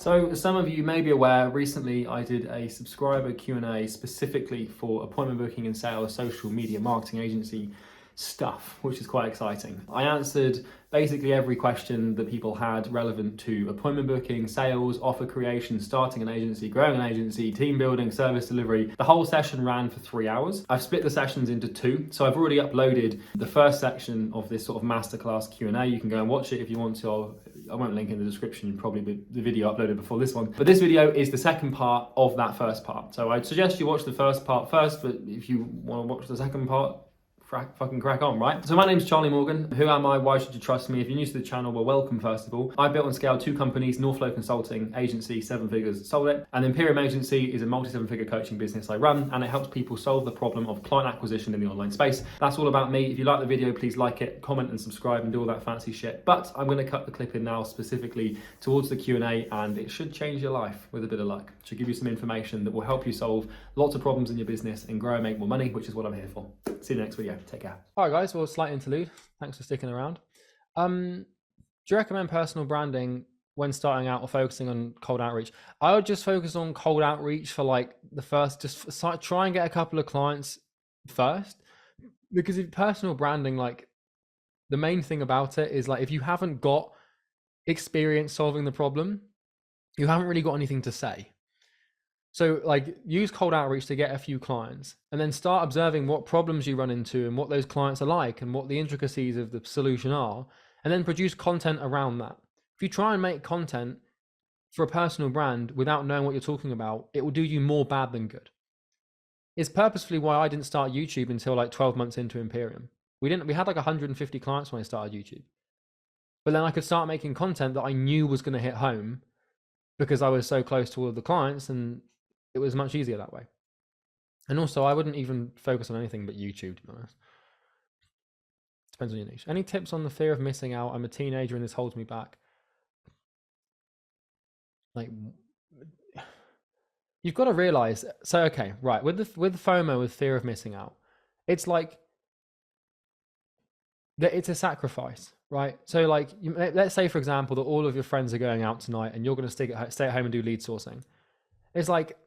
So some of you may be aware, recently I did a subscriber Q&A specifically for appointment booking and sales, social media marketing agency stuff, which is quite exciting. I answered basically every question that people had relevant to appointment booking, sales, offer creation, starting an agency, growing an agency, team building, service delivery. The whole session ran for 3 hours. I've split the sessions into 2. So I've already uploaded the first section of this sort of masterclass Q&A. You can go and watch it if you want to. I won't link in the description, probably the video uploaded before this one. But this video is the second part of that first part. So I'd suggest you watch the first part first, but if you want to watch the second part, fucking crack on, right? So my name's Charlie Morgan. Who am I? Why should you trust me? If you're new to the channel, well, welcome first of all. I built and scaled 2 companies, Northflow Consulting, agency, 7 figures, sold it. And Imperium Agency is a multi-7-figure coaching business I run, and it helps people solve the problem of client acquisition in the online space. That's all about me. If you like the video, please like it, comment and subscribe and do all that fancy shit. But I'm gonna cut the clip in now specifically towards the Q&A, and it should change your life with a bit of luck. It should give you some information that will help you solve lots of problems in your business and grow and make more money, which is what I'm here for. See you in the next video. Take care. All right, guys. Well, slight interlude. Thanks for sticking around. Do you recommend personal branding when starting out or focusing on cold outreach? I would just focus on cold outreach for like the first, just try and get a couple of clients first, because if personal branding, like the main thing about it is like, if you haven't got experience solving the problem, you haven't really got anything to say. So like use cold outreach to get a few clients and then start observing what problems you run into and what those clients are like and what the intricacies of the solution are, and then produce content around that. If you try and make content for a personal brand without knowing what you're talking about, it will do you more bad than good. It's purposefully why I didn't start YouTube until like 12 months into Imperium. We had like 150 clients when I started YouTube. But then I could start making content that I knew was going to hit home because I was so close to all of the clients, and it was much easier that way. And also, I wouldn't even focus on anything but YouTube, to be honest. Depends on your niche. Any tips on the fear of missing out? I'm a teenager and this holds me back. Like, you've got to realize, so, okay, right, with FOMO, with fear of missing out, it's like, that it's a sacrifice, right? So like, let's say, for example, that all of your friends are going out tonight and you're going to stay at home and do lead sourcing. It's like,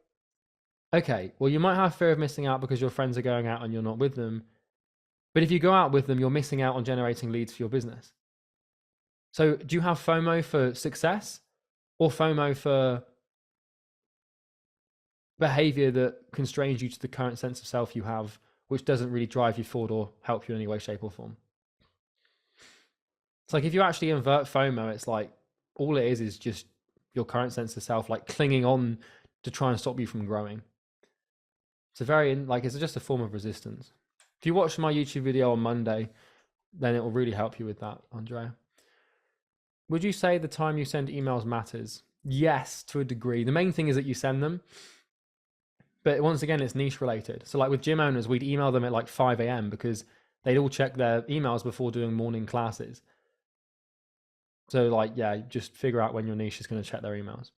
okay, well, you might have fear of missing out because your friends are going out and you're not with them. But if you go out with them, you're missing out on generating leads for your business. So do you have FOMO for success or FOMO for behavior that constrains you to the current sense of self you have, which doesn't really drive you forward or help you in any way, shape, or form? It's like, if you actually invert FOMO, it's like all it is just your current sense of self, like clinging on to try and stop you from growing. It's it's just a form of resistance. If you watch my YouTube video on Monday, then it will really help you with that, Andrea. Would you say the time you send emails matters? Yes, to a degree. The main thing is that you send them. But once again, it's niche related. So like with gym owners, we'd email them at like 5 a.m. because they'd all check their emails before doing morning classes. So like, yeah, just figure out when your niche is going to check their emails.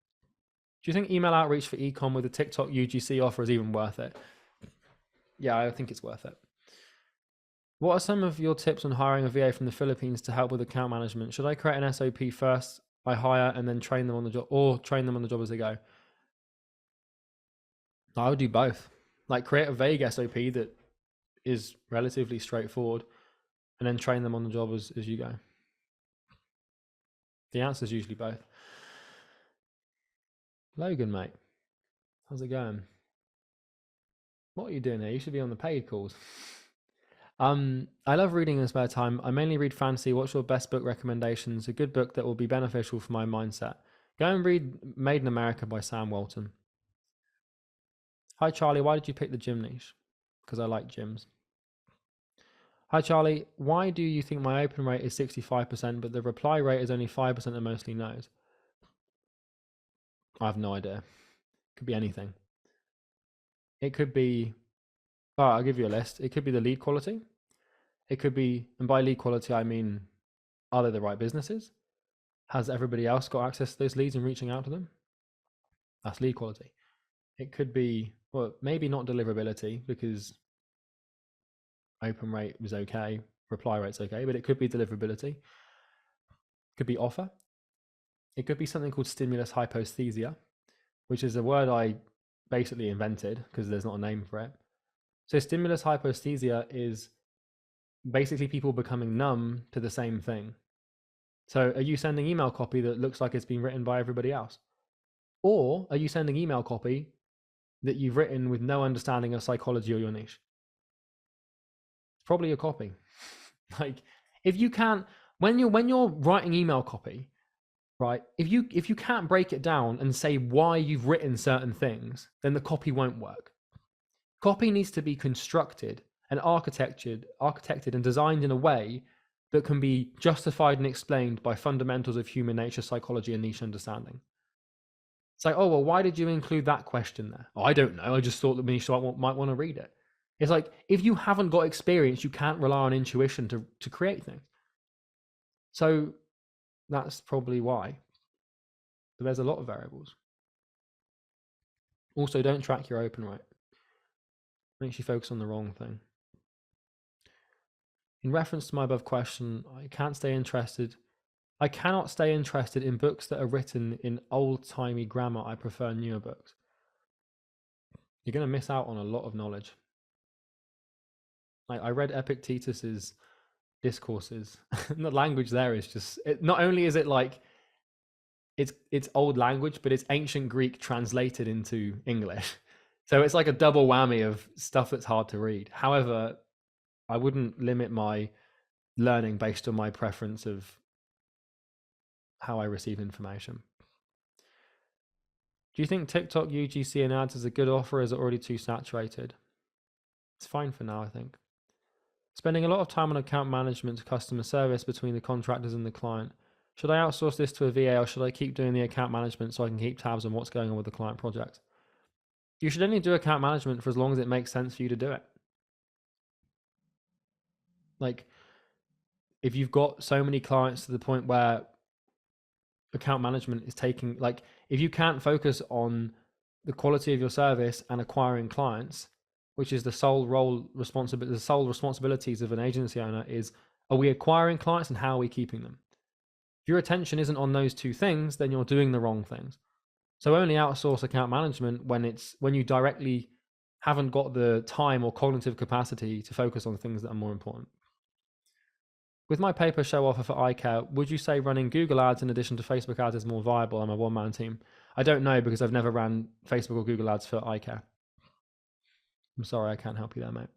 Do you think email outreach for ecom with the TikTok UGC offer is even worth it? Yeah, I think it's worth it. What are some of your tips on hiring a VA from the Philippines to help with account management? Should I create an SOP first, I hire, and then train them on the job, or train them on the job as they go? I would do both. Like, create a vague SOP that is relatively straightforward, and then train them on the job as you go. The answer is usually both. Logan, mate, how's it going? What are you doing there? You should be on the paid calls. I love reading in spare time. I mainly read fantasy. What's your best book recommendations? A good book that will be beneficial for my mindset. Go and read Made in America by Sam Walton. Hi, Charlie. Why did you pick the gym niche? Because I like gyms. Hi, Charlie. Why do you think my open rate is 65%, but the reply rate is only 5% and mostly no's? I have no idea. Could be anything. It could be, I'll give you a list. It could be the lead quality. It could be, and by lead quality, I mean, are they the right businesses? Has everybody else got access to those leads and reaching out to them? That's lead quality. It could be, well, maybe not deliverability, because open rate was okay, reply rate's okay, but it could be deliverability. Could be offer. It could be something called stimulus hyposthesia, which is a word I basically invented because there's not a name for it. So stimulus hyposthesia is basically people becoming numb to the same thing. So are you sending email copy that looks like it's been written by everybody else? Or are you sending email copy that you've written with no understanding of psychology or your niche? It's probably a copy. Like if you can't, when you're writing email copy, right? If you can't break it down and say why you've written certain things, then the copy won't work. Copy needs to be constructed and architected and designed in a way that can be justified and explained by fundamentals of human nature, psychology, and niche understanding. It's like, oh, well, why did you include that question there? Oh, I don't know. I just thought that niche might want to read it. It's like, if you haven't got experience, you can't rely on intuition to create things. So that's probably why. But there's a lot of variables. Also, don't track your open rate. Makes you focus on the wrong thing. In reference to my above question, I cannot stay interested in books that are written in old-timey grammar. I prefer newer books. You're going to miss out on a lot of knowledge. I read Epictetus's discourses. The language there is just, not only is it like, it's old language, but it's ancient Greek translated into English. So it's like a double whammy of stuff that's hard to read. However, I wouldn't limit my learning based on my preference of how I receive information. Do you think TikTok, UGC, and ads is a good offer, or is it already too saturated? It's fine for now, I think. Spending a lot of time on account management, customer service between the contractors and the client. Should I outsource this to a VA, or should I keep doing the account management so I can keep tabs on what's going on with the client project? You should only do account management for as long as it makes sense for you to do it. Like, if you've got so many clients to the point where account management is taking, like, if you can't focus on the quality of your service and acquiring clients, which is the sole responsibilities of an agency owner, is, are we acquiring clients and how are we keeping them? If your attention isn't on those two things, then you're doing the wrong things. So only outsource account management when you directly haven't got the time or cognitive capacity to focus on things that are more important. With my paper show offer for iCare, would you say running Google ads in addition to Facebook ads is more viable? I'm a one-man team. I don't know, because I've never ran Facebook or Google ads for iCare. I'm sorry, I can't help you there, mate.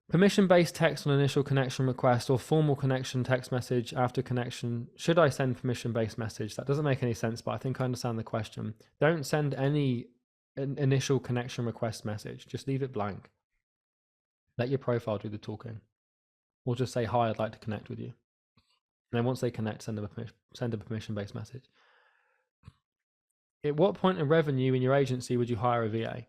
Permission-based text on initial connection request or formal connection text message after connection. Should I send permission-based message? That doesn't make any sense, but I think I understand the question. Don't send any initial connection request message. Just leave it blank. Let your profile do the talking. Or just say, hi, I'd like to connect with you. And then once they connect, send a permission-based message. At what point in revenue in your agency would you hire a VA?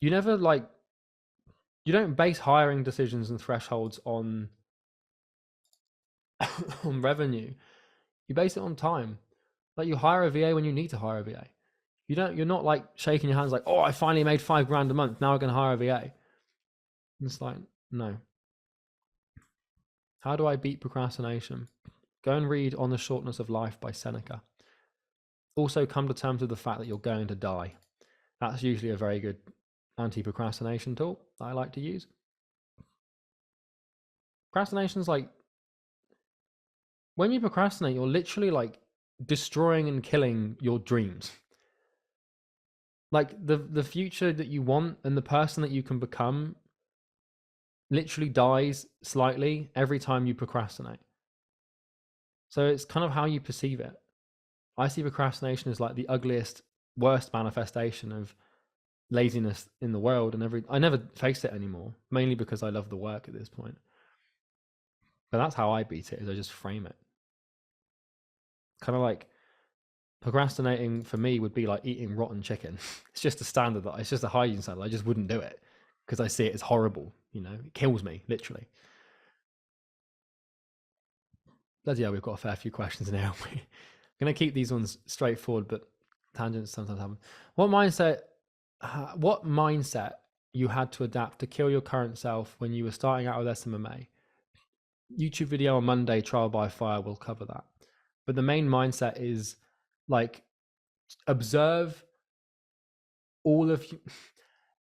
You don't base hiring decisions and thresholds on on revenue. You base it on time. Like, you hire a VA when you need to hire a VA. You're not like shaking your hands like, oh, I finally made $5,000 a month, now I can hire a VA. It's like, no. How do I beat procrastination? Go and read On the Shortness of Life by Seneca. Also, come to terms with the fact that you're going to die. That's usually a very good anti-procrastination tool that I like to use. Procrastination's like, when you procrastinate, you're literally like destroying and killing your dreams. Like, the future that you want and the person that you can become literally dies slightly every time you procrastinate. So it's kind of how you perceive it. I see procrastination as like the ugliest, worst manifestation of laziness in the world, and I never face it anymore, mainly because I love the work at this point. But that's how I beat it, is I just frame it. Kind of like procrastinating for me would be like eating rotten chicken. It's just a standard, it's just a hygiene standard. I just wouldn't do it because I see it as horrible. It kills me, literally. Bloody hell, we've got a fair few questions now. I'm going to keep these ones straightforward, but tangents sometimes happen. What mindset you had to adapt to kill your current self when you were starting out with SMMA? YouTube video on Monday, trial by fire, will cover that. But the main mindset is like, observe all of you.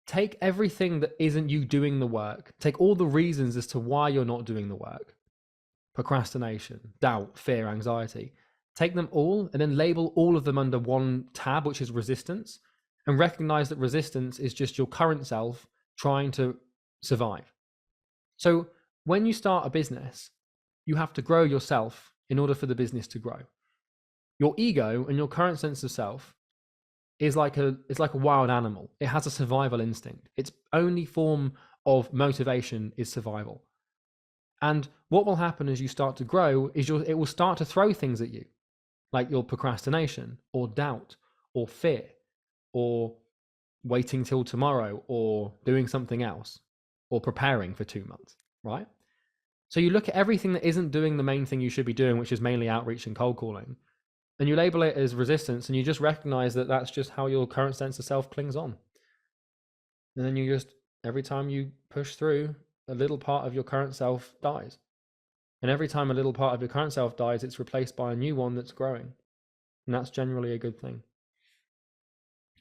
Take everything that isn't you doing the work. Take all the reasons as to why you're not doing the work. Procrastination, doubt, fear, anxiety. Take them all and then label all of them under one tab, which is resistance, and recognize that resistance is just your current self trying to survive. So when you start a business, you have to grow yourself in order for the business to grow. Your ego and your current sense of self is like a wild animal. It has a survival instinct. Its only form of motivation is survival. And what will happen as you start to grow is it will start to throw things at you, like your procrastination or doubt or fear or waiting till tomorrow or doing something else or preparing for 2 months, right? So you look at everything that isn't doing the main thing you should be doing, which is mainly outreach and cold calling, and you label it as resistance, and you just recognize that that's just how your current sense of self clings on. And then you just, every time you push through, a little part of your current self dies. And every time a little part of your current self dies, it's replaced by a new one that's growing. And that's generally a good thing.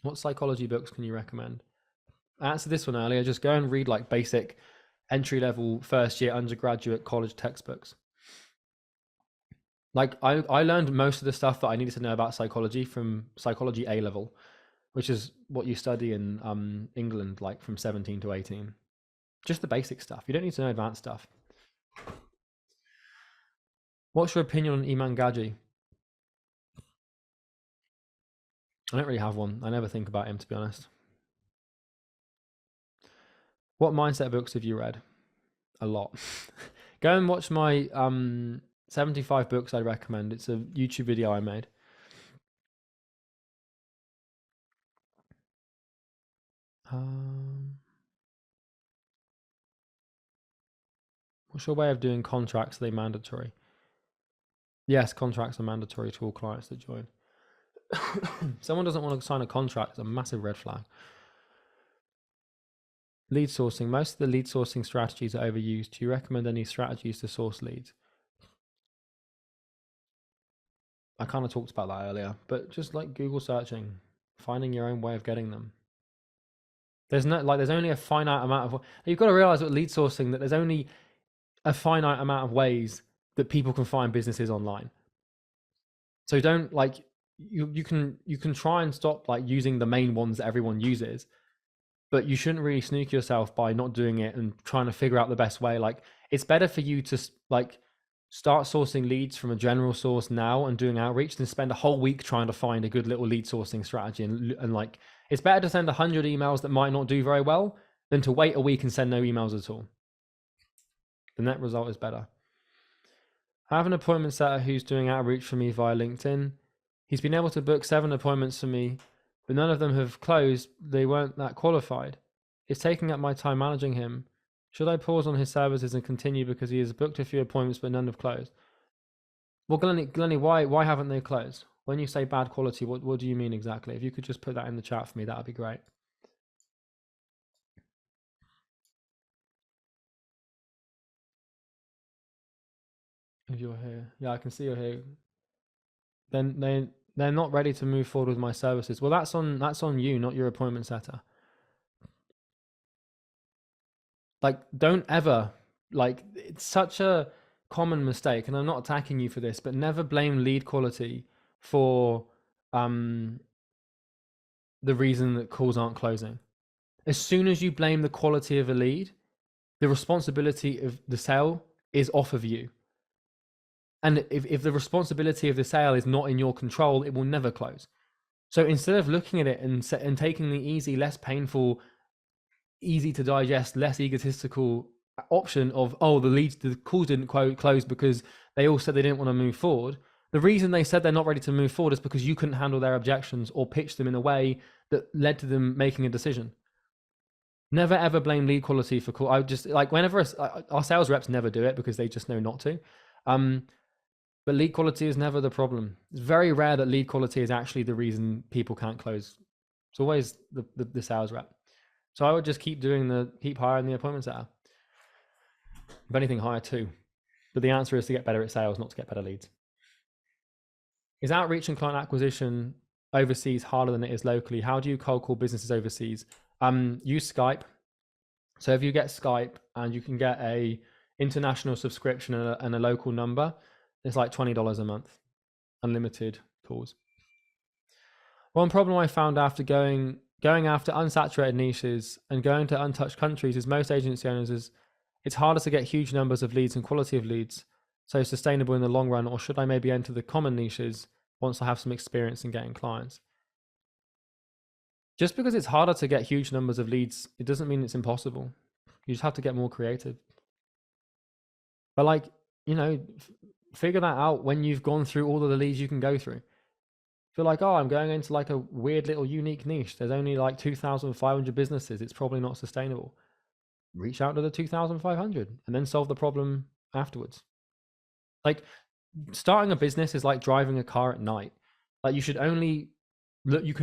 What psychology books can you recommend? I answered this one earlier. Just go and read like basic entry-level first year undergraduate college textbooks. Like I learned most of the stuff that I needed to know about psychology from psychology A level, which is what you study in England, like from 17 to 18. Just the basic stuff. You don't need to know advanced stuff. What's your opinion on Iman Gaji? I don't really have one. I never think about him, to be honest. What mindset books have you read? A lot. Go and watch my 75 books I recommend. It's a YouTube video I made. What's your way of doing contracts? Are they mandatory? Yes, contracts are mandatory to all clients that join. Someone doesn't want to sign a contract, it's a massive red flag. Lead sourcing. Most of the lead sourcing strategies are overused. Do you recommend any strategies to source leads? I kind of talked about that earlier, but just like Google searching, finding your own way of getting them. There's only a finite amount of, you've got to realize with lead sourcing that there's only a finite amount of ways that people can find businesses online. So don't like, you can try and stop like using the main ones that everyone uses, but you shouldn't really sneak yourself by not doing it and trying to figure out the best way. Like it's better for you to like start sourcing leads from a general source now and doing outreach than spend a whole week trying to find a good little lead sourcing strategy. And like, it's better to send 100 emails that might not do very well than to wait a week and send no emails at all. The net result is better. I have an appointment setter who's doing outreach for me via LinkedIn. He's been able to book 7 appointments for me, but none of them have closed. They weren't that qualified. It's taking up my time managing him. Should I pause on his services and continue because he has booked a few appointments but none have closed? Well, Glennie, why haven't they closed? When you say bad quality, what do you mean exactly? If you could just put that in the chat for me, that would be great. If you're here, yeah, I can see you're here. Then they're not ready to move forward with my services. Well, that's on you, not your appointment setter. Like, don't ever, like, it's such a common mistake, and I'm not attacking you for this, but never blame lead quality for the reason that calls aren't closing. As soon as you blame the quality of a lead, the responsibility of the sale is off of you. And if the responsibility of the sale is not in your control, it will never close. So instead of looking at it and taking the easy, less painful, easy to digest, less egotistical option of, oh, the calls didn't close because they all said they didn't want to move forward. The reason they said they're not ready to move forward is because you couldn't handle their objections or pitch them in a way that led to them making a decision. Never ever blame lead quality for call. I just like whenever our sales reps never do it because they just know not to. But lead quality is never the problem. It's very rare that lead quality is actually the reason people can't close. It's always the sales rep. So I would just keep hiring the appointment setter. If anything, hire 2. But the answer is to get better at sales, not to get better leads. Is outreach and client acquisition overseas harder than it is locally? How do you cold call businesses overseas? Use Skype. So if you get Skype and you can get a international subscription and a local number, it's like $20 a month, unlimited calls. One problem I found after going after unsaturated niches and going to untouched countries is most agency owners is it's harder to get huge numbers of leads and quality of leads, so sustainable in the long run, or should I maybe enter the common niches once I have some experience in getting clients? Just because it's harder to get huge numbers of leads, it doesn't mean it's impossible. You just have to get more creative. But like, you know, figure that out when you've gone through all of the leads you can go through. Feel like, oh, I'm going into like a weird little unique niche. There's only like 2,500 businesses. It's probably not sustainable. Reach out to the 2,500 and then solve the problem afterwards. Like starting a business is like driving a car at night. Like you can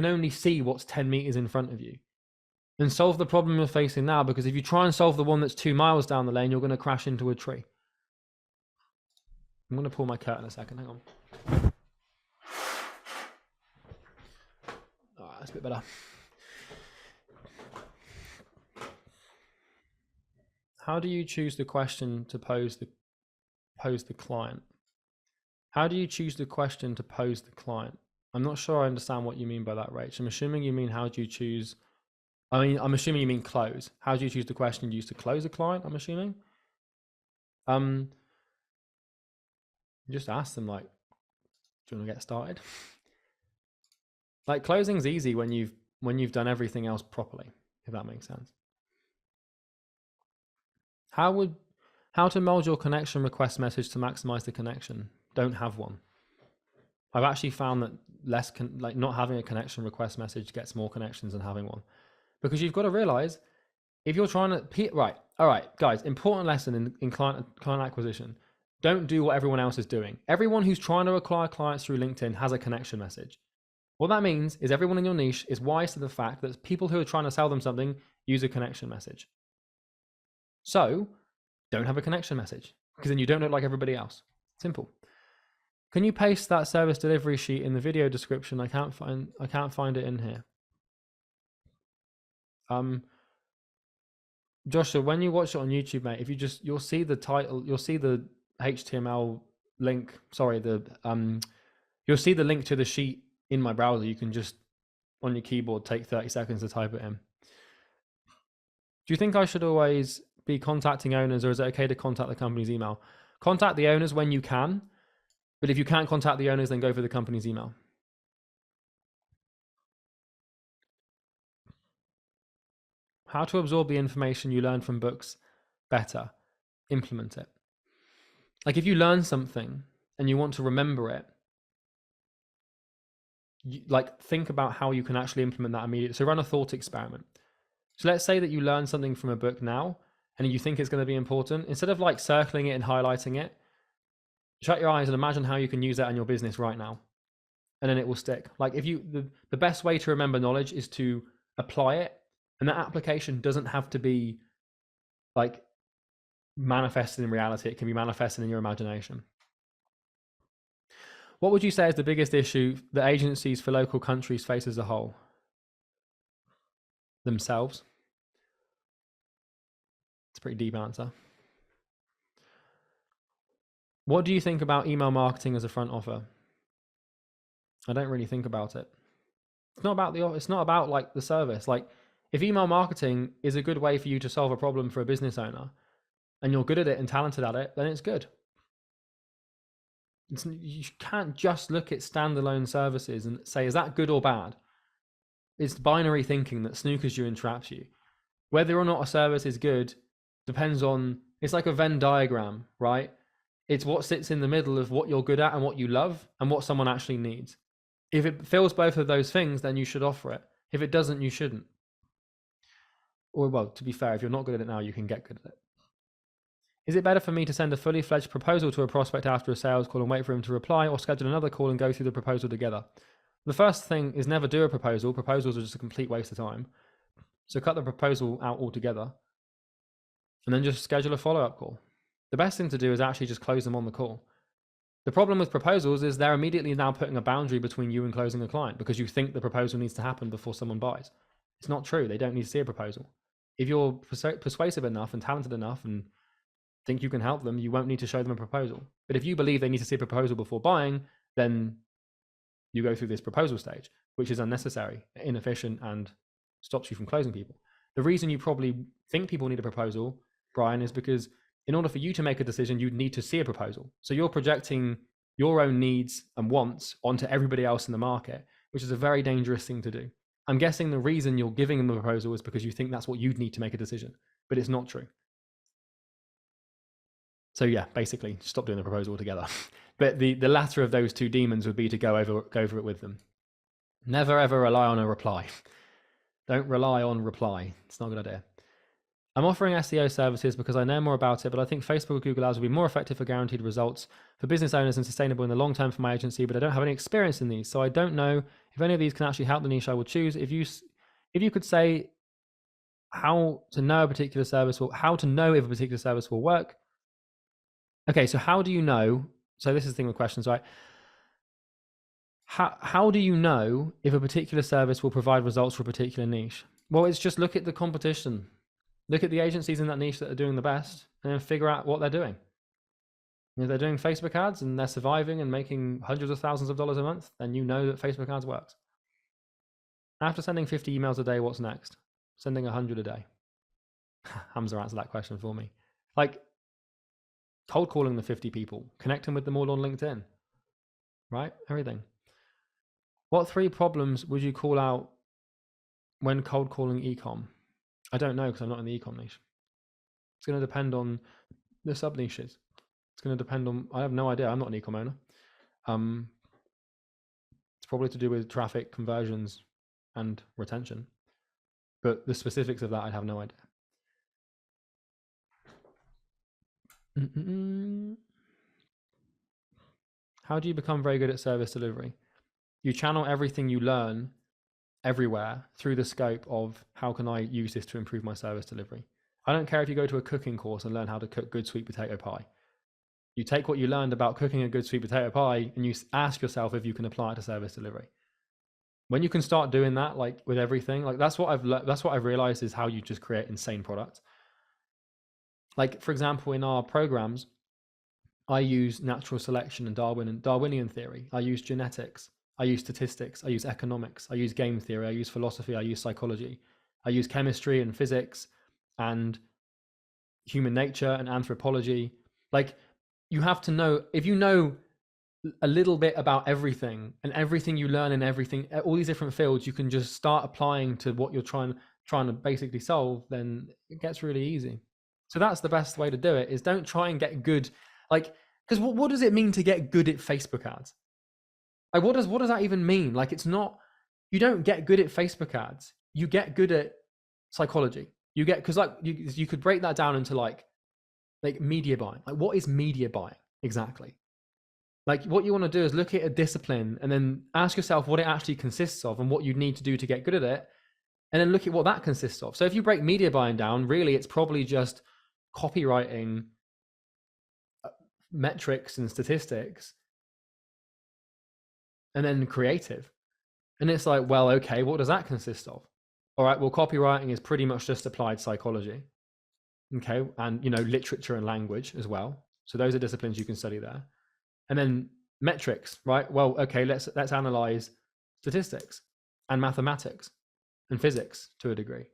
only see what's 10 meters in front of you. And solve the problem you're facing now, because if you try and solve the one that's 2 miles down the lane, you're going to crash into a tree. I'm going to pull my curtain a second. Hang on. Oh, that's a bit better. How do you choose the question to pose the client? How do you choose the question to pose the client? I'm not sure I understand what you mean by that, Rach. I'm assuming you mean how do you choose... I'm assuming you mean close. How do you choose the question used to close a client, I'm assuming? Just ask them, like, do you want to get started? Like, closing's easy when you've done everything else properly, if that makes sense. How to mold your connection request message to maximize the connection? Don't have one. I've actually found that not having a connection request message gets more connections than having one. Because you've got to realize, if you're trying to, all right, guys, important lesson in client acquisition. Don't do what everyone else is doing. Everyone who's trying to acquire clients through LinkedIn has a connection message. What that means is everyone in your niche is wise to the fact that people who are trying to sell them something use a connection message. So don't have a connection message, because then you don't look like everybody else. Simple. Can you paste that service delivery sheet in the video description? I can't find it in here. Joshua, when you watch it on YouTube, mate, you'll see the title, you'll see the HTML link. Sorry, you'll see the link to the sheet in my browser. You can just on your keyboard take 30 seconds to type it in. Do you think I should always be contacting owners, or is it okay to contact the company's email? Contact the owners when you can, but if you can't contact the owners, then go for the company's email. How to absorb the information you learn from books better. Implement it. Like if you learn something and you want to remember it, think about how you can actually implement that immediately. So run a thought experiment. So let's say that you learn something from a book now and you think it's going to be important. Instead of like circling it and highlighting it, shut your eyes and imagine how you can use that in your business right now. And then it will stick. Like the best way to remember knowledge is to apply it. And that application doesn't have to be like manifested in reality. It can be manifested in your imagination. What would you say is the biggest issue that agencies for local countries face as a whole? Themselves. It's a pretty deep answer. What do you think about email marketing as a front offer? I don't really think about it. It's not about like the service. Like if email marketing is a good way for you to solve a problem for a business owner and you're good at it and talented at it, then it's good. You can't just look at standalone services and say, is that good or bad? It's binary thinking that snookers you and traps you. Whether or not a service is good depends on, it's like a Venn diagram, right? It's what sits in the middle of what you're good at and what you love and what someone actually needs. If it fills both of those things, then you should offer it. If it doesn't, you shouldn't. Or, well, to be fair, if you're not good at it now, you can get good at it. Is it better for me to send a fully fledged proposal to a prospect after a sales call and wait for him to reply, or schedule another call and go through the proposal together? The first thing is never do a proposal. Proposals are just a complete waste of time. So cut the proposal out altogether and then just schedule a follow-up call. The best thing to do is actually just close them on the call. The problem with proposals is they're immediately now putting a boundary between you and closing a client because you think the proposal needs to happen before someone buys. It's not true. They don't need to see a proposal. If you're persuasive enough and talented enough and think you can help them, you won't need to show them a proposal. But if you believe they need to see a proposal before buying, then you go through this proposal stage, which is unnecessary, inefficient, and stops you from closing people. The reason you probably think people need a proposal, Brian, is because in order for you to make a decision, you'd need to see a proposal. So you're projecting your own needs and wants onto everybody else in the market, which is a very dangerous thing to do. I'm guessing the reason you're giving them a proposal is because you think that's what you'd need to make a decision, but it's not true. So yeah, basically stop doing the proposal altogether. But the latter of those two demons would be to go over it with them. Never ever rely on a reply. Don't rely on reply. It's not a good idea. I'm offering SEO services because I know more about it, but I think Facebook or Google Ads will be more effective for guaranteed results for business owners and sustainable in the long term for my agency, but I don't have any experience in these. So I don't know if any of these can actually help the niche I would choose. If you could say how to know a particular service or how to know if a particular service will work. Okay, so how do you know? So this is the thing with questions, right? How do you know if a particular service will provide results for a particular niche? Well, it's just look at the competition. Look at the agencies in that niche that are doing the best and then figure out what they're doing. If they're doing Facebook ads and they're surviving and making hundreds of thousands of dollars a month, then you know that Facebook ads works. After sending 50 emails a day, what's next? Sending 100 a day. Hamza answered that question for me. Like cold calling the 50 people, connecting with them all on LinkedIn, right? Everything. What 3 problems would you call out when cold calling ecom? I don't know because I'm not in the ecom niche. It's going to depend on the sub niches. It's going to depend on, I have no idea. I'm not an ecom owner. It's probably to do with traffic conversions and retention, but the specifics of that, I'd have no idea. How do you become very good at service delivery? You channel everything you learn everywhere through the scope of how can I use this to improve my service delivery. I don't care if you go to a cooking course and learn how to cook good sweet potato pie. You take what you learned about cooking a good sweet potato pie and you ask yourself if you can apply it to service delivery. When you can start doing that, like with everything, like that's what I've realized is how you just create insane products. Like for example, in our programs, I use natural selection and Darwinian theory. I use genetics. I use statistics, I use economics, I use game theory, I use philosophy, I use psychology, I use chemistry and physics and human nature and anthropology. Like you have to know, if you know a little bit about everything and everything you learn in everything, all these different fields, you can just start applying to what you're trying to basically solve, then it gets really easy. So that's the best way to do it, is don't try and get good. Like, because what does it mean to get good at Facebook ads? Like, what does that even mean? Like, it's not, you don't get good at Facebook ads. You get good at psychology. You get, because like you could break that down into like media buying. Like, what is media buying exactly? Like, what you want to do is look at a discipline and then ask yourself what it actually consists of and what you need to do to get good at it, and then look at what that consists of. So if you break media buying down, really, it's probably just copywriting, metrics and statistics, and then creative. And it's like, well, okay, what does that consist of? All right, well, copywriting is pretty much just applied psychology. Okay, and literature and language as well. So those are disciplines you can study there. And then metrics, right? Well, okay, let's analyze statistics and mathematics and physics to a degree.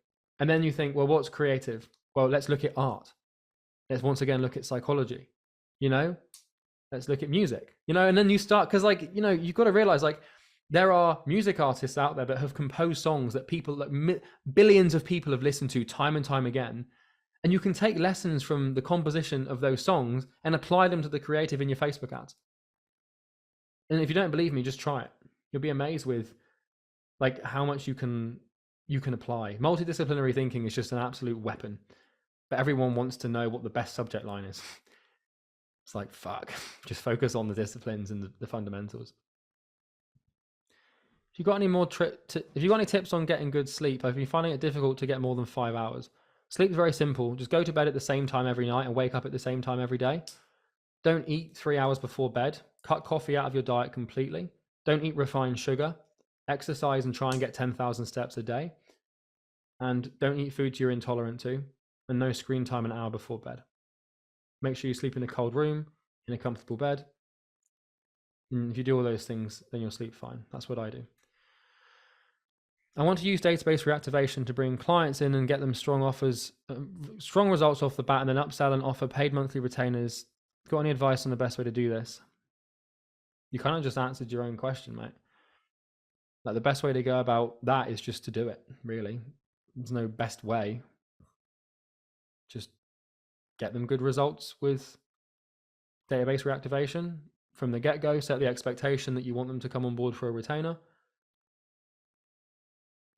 And then you think, well, what's creative? Well, let's look at art. Let's once again look at psychology. Let's look at music. And then you start, because you've got to realize, like, there are music artists out there that have composed songs that people, like billions of people, have listened to time and time again. And you can take lessons from the composition of those songs and apply them to the creative in your Facebook ads. And if you don't believe me, just try it. You'll be amazed with like how much you can apply. Multidisciplinary thinking is just an absolute weapon. But everyone wants to know what the best subject line is. It's like, fuck, just focus on the disciplines and the fundamentals. If you got any tips on getting good sleep, I've been finding it difficult to get more than 5 hours. Sleep's very simple. Just go to bed at the same time every night and wake up at the same time every day. Don't eat 3 hours before bed. Cut coffee out of your diet completely. Don't eat refined sugar. Exercise and try and get 10,000 steps a day. And don't eat foods you're intolerant to. And no screen time an hour before bed. Make sure you sleep in a cold room, in a comfortable bed. And if you do all those things, then you'll sleep fine. That's what I do. I want to use database reactivation to bring clients in and get them strong offers, strong results off the bat, and then upsell and offer paid monthly retainers. Got any advice on the best way to do this? You kind of just answered your own question, mate. Like, the best way to go about that is just to do it, really. There's no best way. Just get them good results with database reactivation from the get-go. Set the expectation that you want them to come on board for a retainer,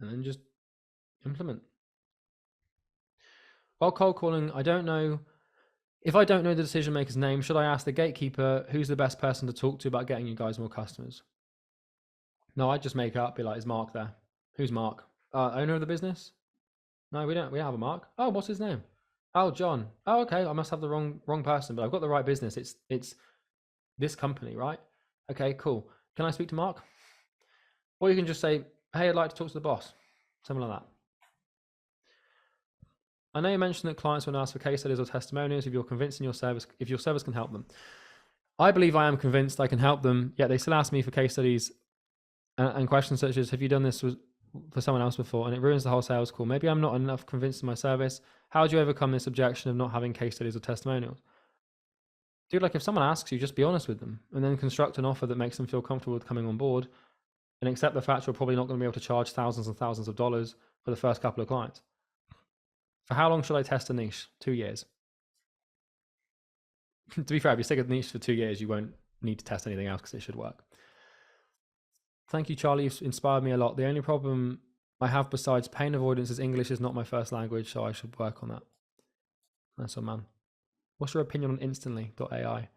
and then just implement. While cold calling, I don't know if I don't know the decision maker's name, should I ask the gatekeeper who's the best person to talk to about getting you guys more customers? No, I'd just make up, be like, is Mark there? Who's Mark? Owner of the business? No, we don't have a Mark. Oh, what's his name? Oh, John. Oh, okay, I must have the wrong person, but I've got the right business. It's this company, right? Okay, cool. Can I speak to Mark? Or you can just say, hey, I'd like to talk to the boss. Something like that. I know you mentioned that clients will ask for case studies or testimonials if you're convinced in your service, if your service can help them. I believe I am convinced I can help them, yet they still ask me for case studies and questions such as, have you done this for someone else before? And it ruins the whole sales call. Maybe I'm not enough convinced in my service. How do you overcome this objection of not having case studies or testimonials? Dude, like, if someone asks you, just be honest with them and then construct an offer that makes them feel comfortable with coming on board, and accept the fact you're probably not going to be able to charge thousands and thousands of dollars for the first couple of clients. For how long should I test a niche? 2 years. To be fair, if you stick a niche for 2 years, you won't need to test anything else because it should work. Thank you, Charlie. You've inspired me a lot. The only problem I have besides pain avoidance is English is not my first language, so I should work on that. That's all, man. What's your opinion on instantly.ai?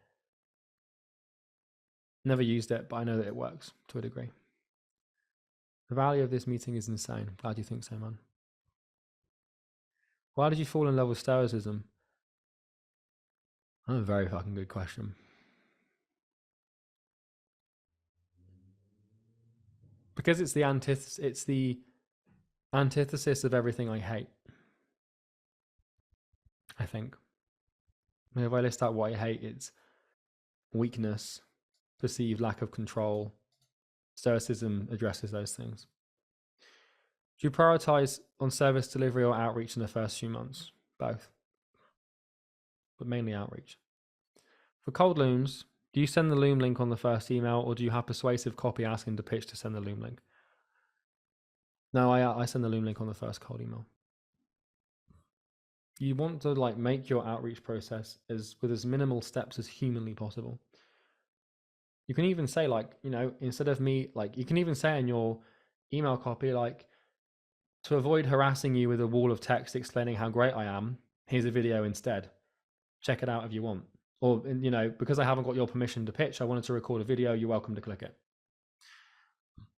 Never used it, but I know that it works to a degree. The value of this meeting is insane. Glad you think so, man. Why did you fall in love with Stoicism? That's a very fucking good question. Because it's the antithesis of everything I hate. I think. If I list out what I hate, it's weakness, perceived lack of control. Stoicism addresses those things. Do you prioritize on service delivery or outreach in the first few months? Both. But mainly outreach. For cold looms, do you send the loom link on the first email, or do you have persuasive copy asking the pitch to send the loom link? No, I send the loom link on the first cold email. You want to like make your outreach process with as minimal steps as humanly possible. You can even say, like, you know, instead of me, like, you can even say in your email copy, like, to avoid harassing you with a wall of text explaining how great I am, here's a video instead. Check it out if you want. Or, you know, because I haven't got your permission to pitch, I wanted to record a video, you're welcome to click it.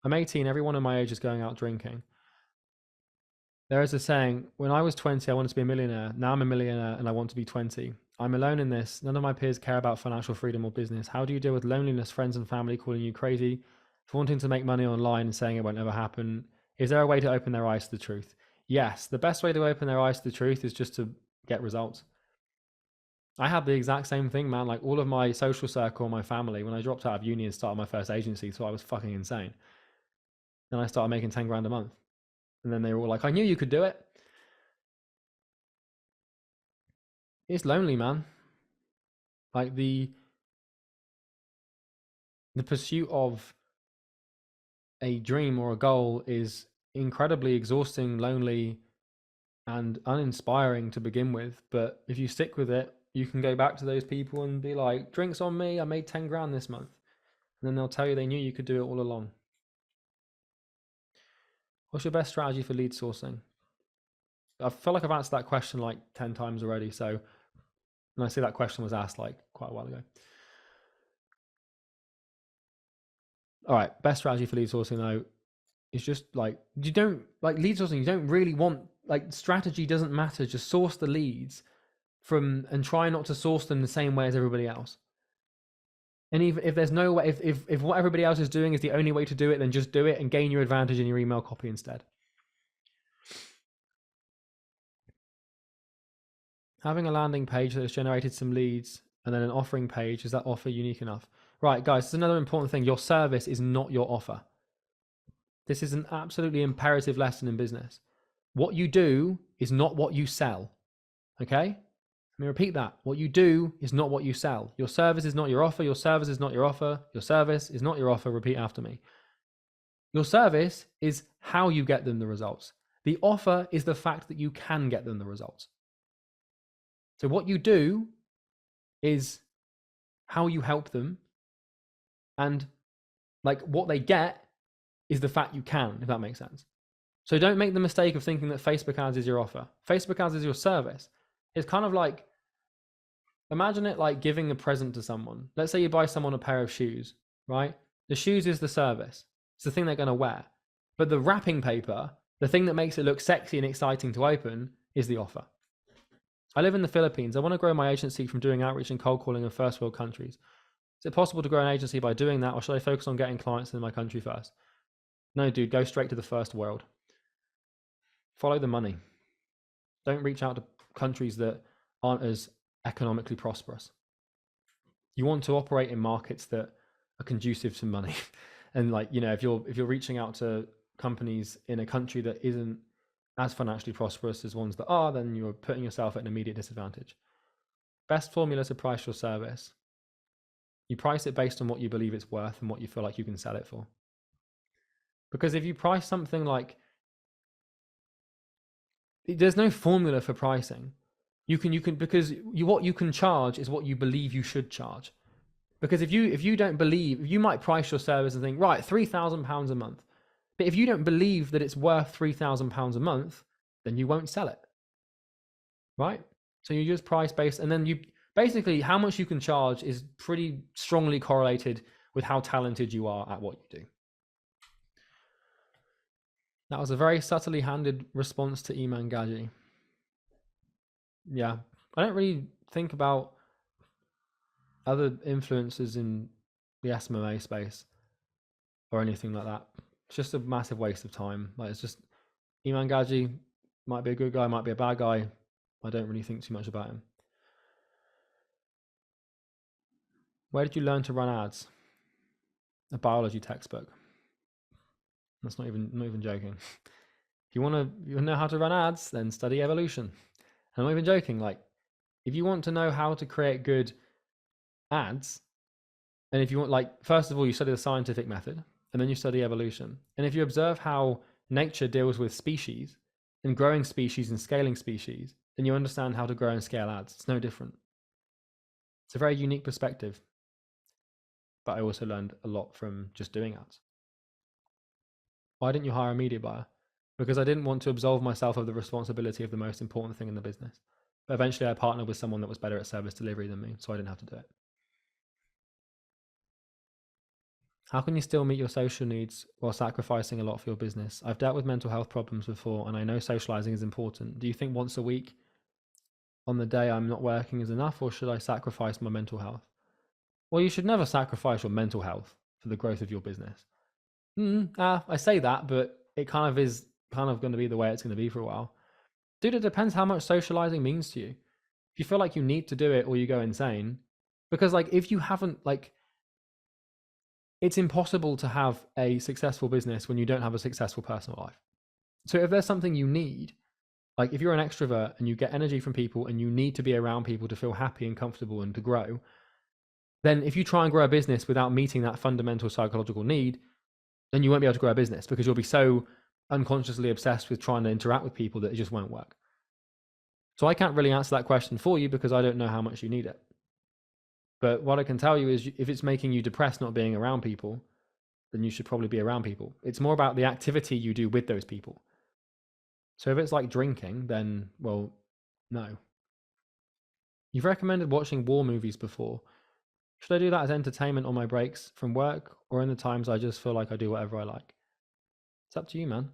I'm 18, everyone in my age is going out drinking. There is a saying, when I was 20, I wanted to be a millionaire. Now I'm a millionaire and I want to be 20. I'm alone in this. None of my peers care about financial freedom or business. How do you deal with loneliness, friends and family calling you crazy for wanting to make money online and saying it won't ever happen? Is there a way to open their eyes to the truth? Yes, the best way to open their eyes to the truth is just to get results. I had the exact same thing, man. Like, all of my social circle, my family, when I dropped out of uni and started my first agency, thought I was fucking insane. Then I started making 10 grand a month. And then they were all like, I knew you could do it. It's lonely, man. Like, the pursuit of a dream or a goal is incredibly exhausting, lonely, and uninspiring to begin with. But if you stick with it, you can go back to those people and be like, drinks on me, I made 10 grand this month. And then they'll tell you they knew you could do it all along. What's your best strategy for lead sourcing? I feel like I've answered that question like 10 times already. So, and I see that question was asked like quite a while ago. All right, best strategy for lead sourcing though is just like, you don't like lead sourcing. You don't really want, like, strategy doesn't matter. Just source the leads and try not to source them the same way as everybody else. And even if there's no way, if what everybody else is doing is the only way to do it, then just do it and gain your advantage in your email copy instead. Having a landing page that has generated some leads and then an offering page, is that offer unique enough? Right, guys, this is another important thing. Your service is not your offer. This is an absolutely imperative lesson in business. What you do is not what you sell. Okay? Let me repeat that. What you do is not what you sell. Your service is not your offer. Your service is not your offer. Your service is not your offer. Repeat after me. Your service is how you get them the results. The offer is the fact that you can get them the results. So what you do is how you help them, and like what they get is the fact you can, if that makes sense. So don't make the mistake of thinking that Facebook ads is your offer. Facebook ads is your service. It's kind of like, imagine it like giving a present to someone. Let's say you buy someone a pair of shoes, right? The shoes is the service. It's the thing they're going to wear. But the wrapping paper, the thing that makes it look sexy and exciting to open, is the offer. I live in the Philippines. I want to grow my agency from doing outreach and cold calling in first world countries. Is it possible to grow an agency by doing that, or should I focus on getting clients in my country first? No, dude, go straight to the first world. Follow the money. Don't reach out to countries that aren't as economically prosperous. You want to operate in markets that are conducive to money. And like, you know, if you're reaching out to companies in a country that isn't as financially prosperous as ones that are, then you're putting yourself at an immediate disadvantage. Best formula to price your service. You price it based on what you believe it's worth and what you feel like you can sell it for. Because if you price something like, there's no formula for pricing. You can because what you can charge is what you believe you should charge. Because if you don't believe, you might price your service and think, right, £3,000 a month. But if you don't believe that it's worth £3,000 a month, then you won't sell it. Right? So you just price based, and then you basically, how much you can charge is pretty strongly correlated with how talented you are at what you do. That was a very subtly handed response to Iman Gaji. Yeah, I don't really think about other influencers in the SMMA space or anything like that. It's just a massive waste of time. Like, it's just, Iman Gaji might be a good guy, might be a bad guy. I don't really think too much about him. Where did you learn to run ads? A biology textbook. That's not even joking. If you want to know how to run ads, then study evolution. I'm not even joking. Like, if you want to know how to create good ads, and if you want, like, first of all, you study the scientific method, and then you study evolution. And if you observe how nature deals with species, and growing species and scaling species, then you understand how to grow and scale ads. It's no different. It's a very unique perspective. But I also learned a lot from just doing ads. Why didn't you hire a media buyer? Because I didn't want to absolve myself of the responsibility of the most important thing in the business. But eventually I partnered with someone that was better at service delivery than me, so I didn't have to do it. How can you still meet your social needs while sacrificing a lot for your business? I've dealt with mental health problems before, and I know socializing is important. Do you think once a week on the day I'm not working is enough, or should I sacrifice my mental health? Well, you should never sacrifice your mental health for the growth of your business. I say that, but it kind of is going to be the way it's going to be for a while. Dude, it depends how much socializing means to you. If you feel like you need to do it, or you go insane, because like, if you haven't, like, it's impossible to have a successful business when you don't have a successful personal life. So if there's something you need, like if you're an extrovert and you get energy from people and you need to be around people to feel happy and comfortable and to grow, then if you try and grow a business without meeting that fundamental psychological need, then you won't be able to grow a business, because you'll be so unconsciously obsessed with trying to interact with people that it just won't work. So I can't really answer that question for you because I don't know how much you need it. But what I can tell you is, if it's making you depressed not being around people, then you should probably be around people. It's more about the activity you do with those people. So if it's like drinking, then, well, no. You've recommended watching war movies before. Should I do that as entertainment on my breaks from work, or in the times I just feel like I do whatever I like? It's up to you, man.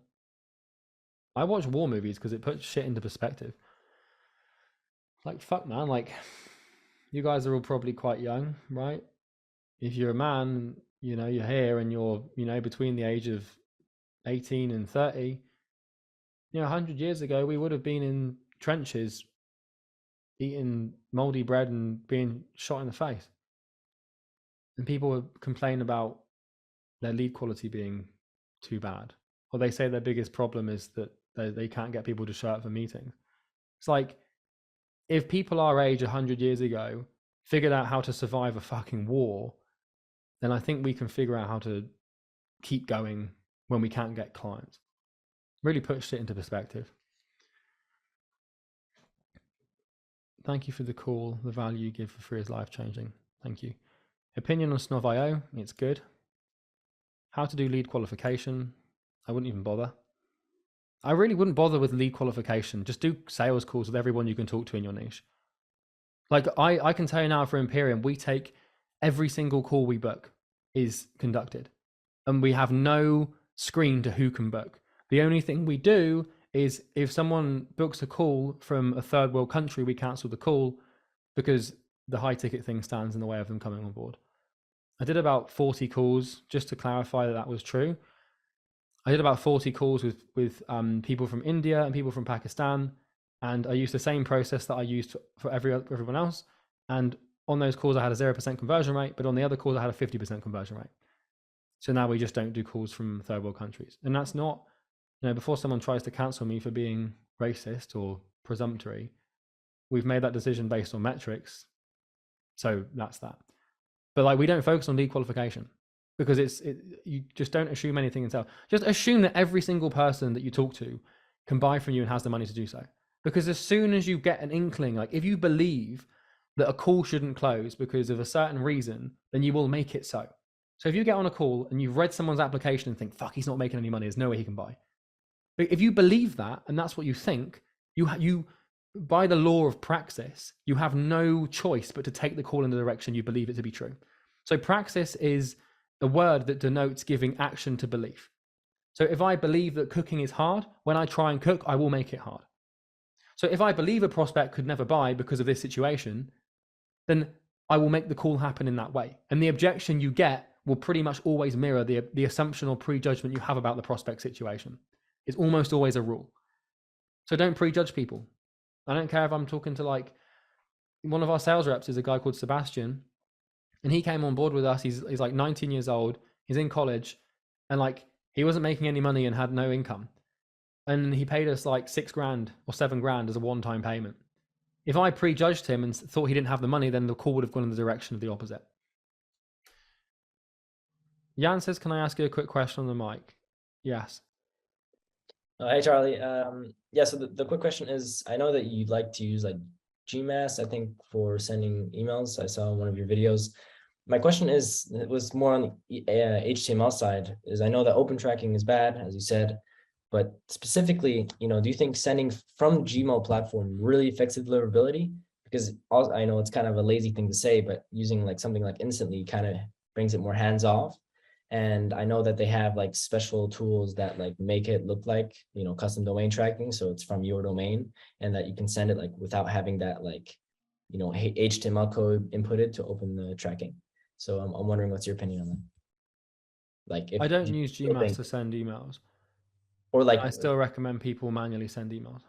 I watch war movies because it puts shit into perspective. Like, fuck, man. Like, you guys are all probably quite young, right? if you're a man, you know, you're here and you're, you know, between the age of 18 and 30, you know, 100 years ago, we would have been in trenches eating moldy bread and being shot in the face. And people would complain about their lead quality being too bad. Or they say their biggest problem is that they can't get people to show up for meetings. It's like, if people our age 100 years ago figured out how to survive a fucking war, then I think we can figure out how to keep going when we can't get clients. Really puts it into perspective. Thank you for the call. The value you give for free is life-changing. Thank you. Opinion on Snov.io, it's good. How to do lead qualification, I wouldn't even bother. I really wouldn't bother with lead qualification. Just do sales calls with everyone you can talk to in your niche. Like I can tell you now for Imperium, we take every single call we book is conducted. And we have no screen to who can book. The only thing we do is if someone books a call from a third world country, we cancel the call because the high ticket thing stands in the way of them coming on board. I did about 40 calls, just to clarify that was true. I did about 40 calls with people from India and people from Pakistan, and I used the same process that I used for everyone else. And on those calls, I had a 0% conversion rate, but on the other calls, I had a 50% conversion rate. So now we just don't do calls from third world countries. And that's not, you know, before someone tries to cancel me for being racist or presumptuary, we've made that decision based on metrics. So that's that. But like, we don't focus on lead qualification because you just don't assume anything and sell. Just assume that every single person that you talk to can buy from you and has the money to do so. Because as soon as you get an inkling, like if you believe that a call shouldn't close because of a certain reason, then you will make it so. So if you get on a call and you've read someone's application and think, fuck, he's not making any money, there's no way he can buy. But if you believe that, and that's what you think, you by the law of praxis, you have no choice but to take the call in the direction you believe it to be true. So praxis is a word that denotes giving action to belief. So if I believe that cooking is hard, when I try and cook, I will make it hard. So if I believe a prospect could never buy because of this situation, then I will make the call happen in that way. And the objection you get will pretty much always mirror the assumption or prejudgment you have about the prospect situation. It's almost always a rule. So don't prejudge people. I don't care if I'm talking to like, one of our sales reps is a guy called Sebastian, and he came on board with us. He's like 19 years old. He's in college, and like he wasn't making any money and had no income. And he paid us like $6,000 or $7,000 as a one-time payment. If I prejudged him and thought he didn't have the money, then the call would have gone in the direction of the opposite. Jan says, can I ask you a quick question on the mic? Yes. Hey, Charlie. Yeah, so the quick question is, I know that you like to use like GMass, I think, for sending emails. I saw one of your videos. My question is, it was more on the HTML side, is I know that open tracking is bad, as you said, but specifically, you know, do you think sending from Gmail platform really affects the deliverability? Because also, I know it's kind of a lazy thing to say, but using like something like Instantly kind of brings it more hands off. And I know that they have like special tools that like make it look like, you know, custom domain tracking. So it's from your domain, and that you can send it like without having that like, you know, HTML code inputted to open the tracking. So I'm wondering what's your opinion on that? Like, if I don't use GMass to send emails. Or like, I still recommend people manually send emails.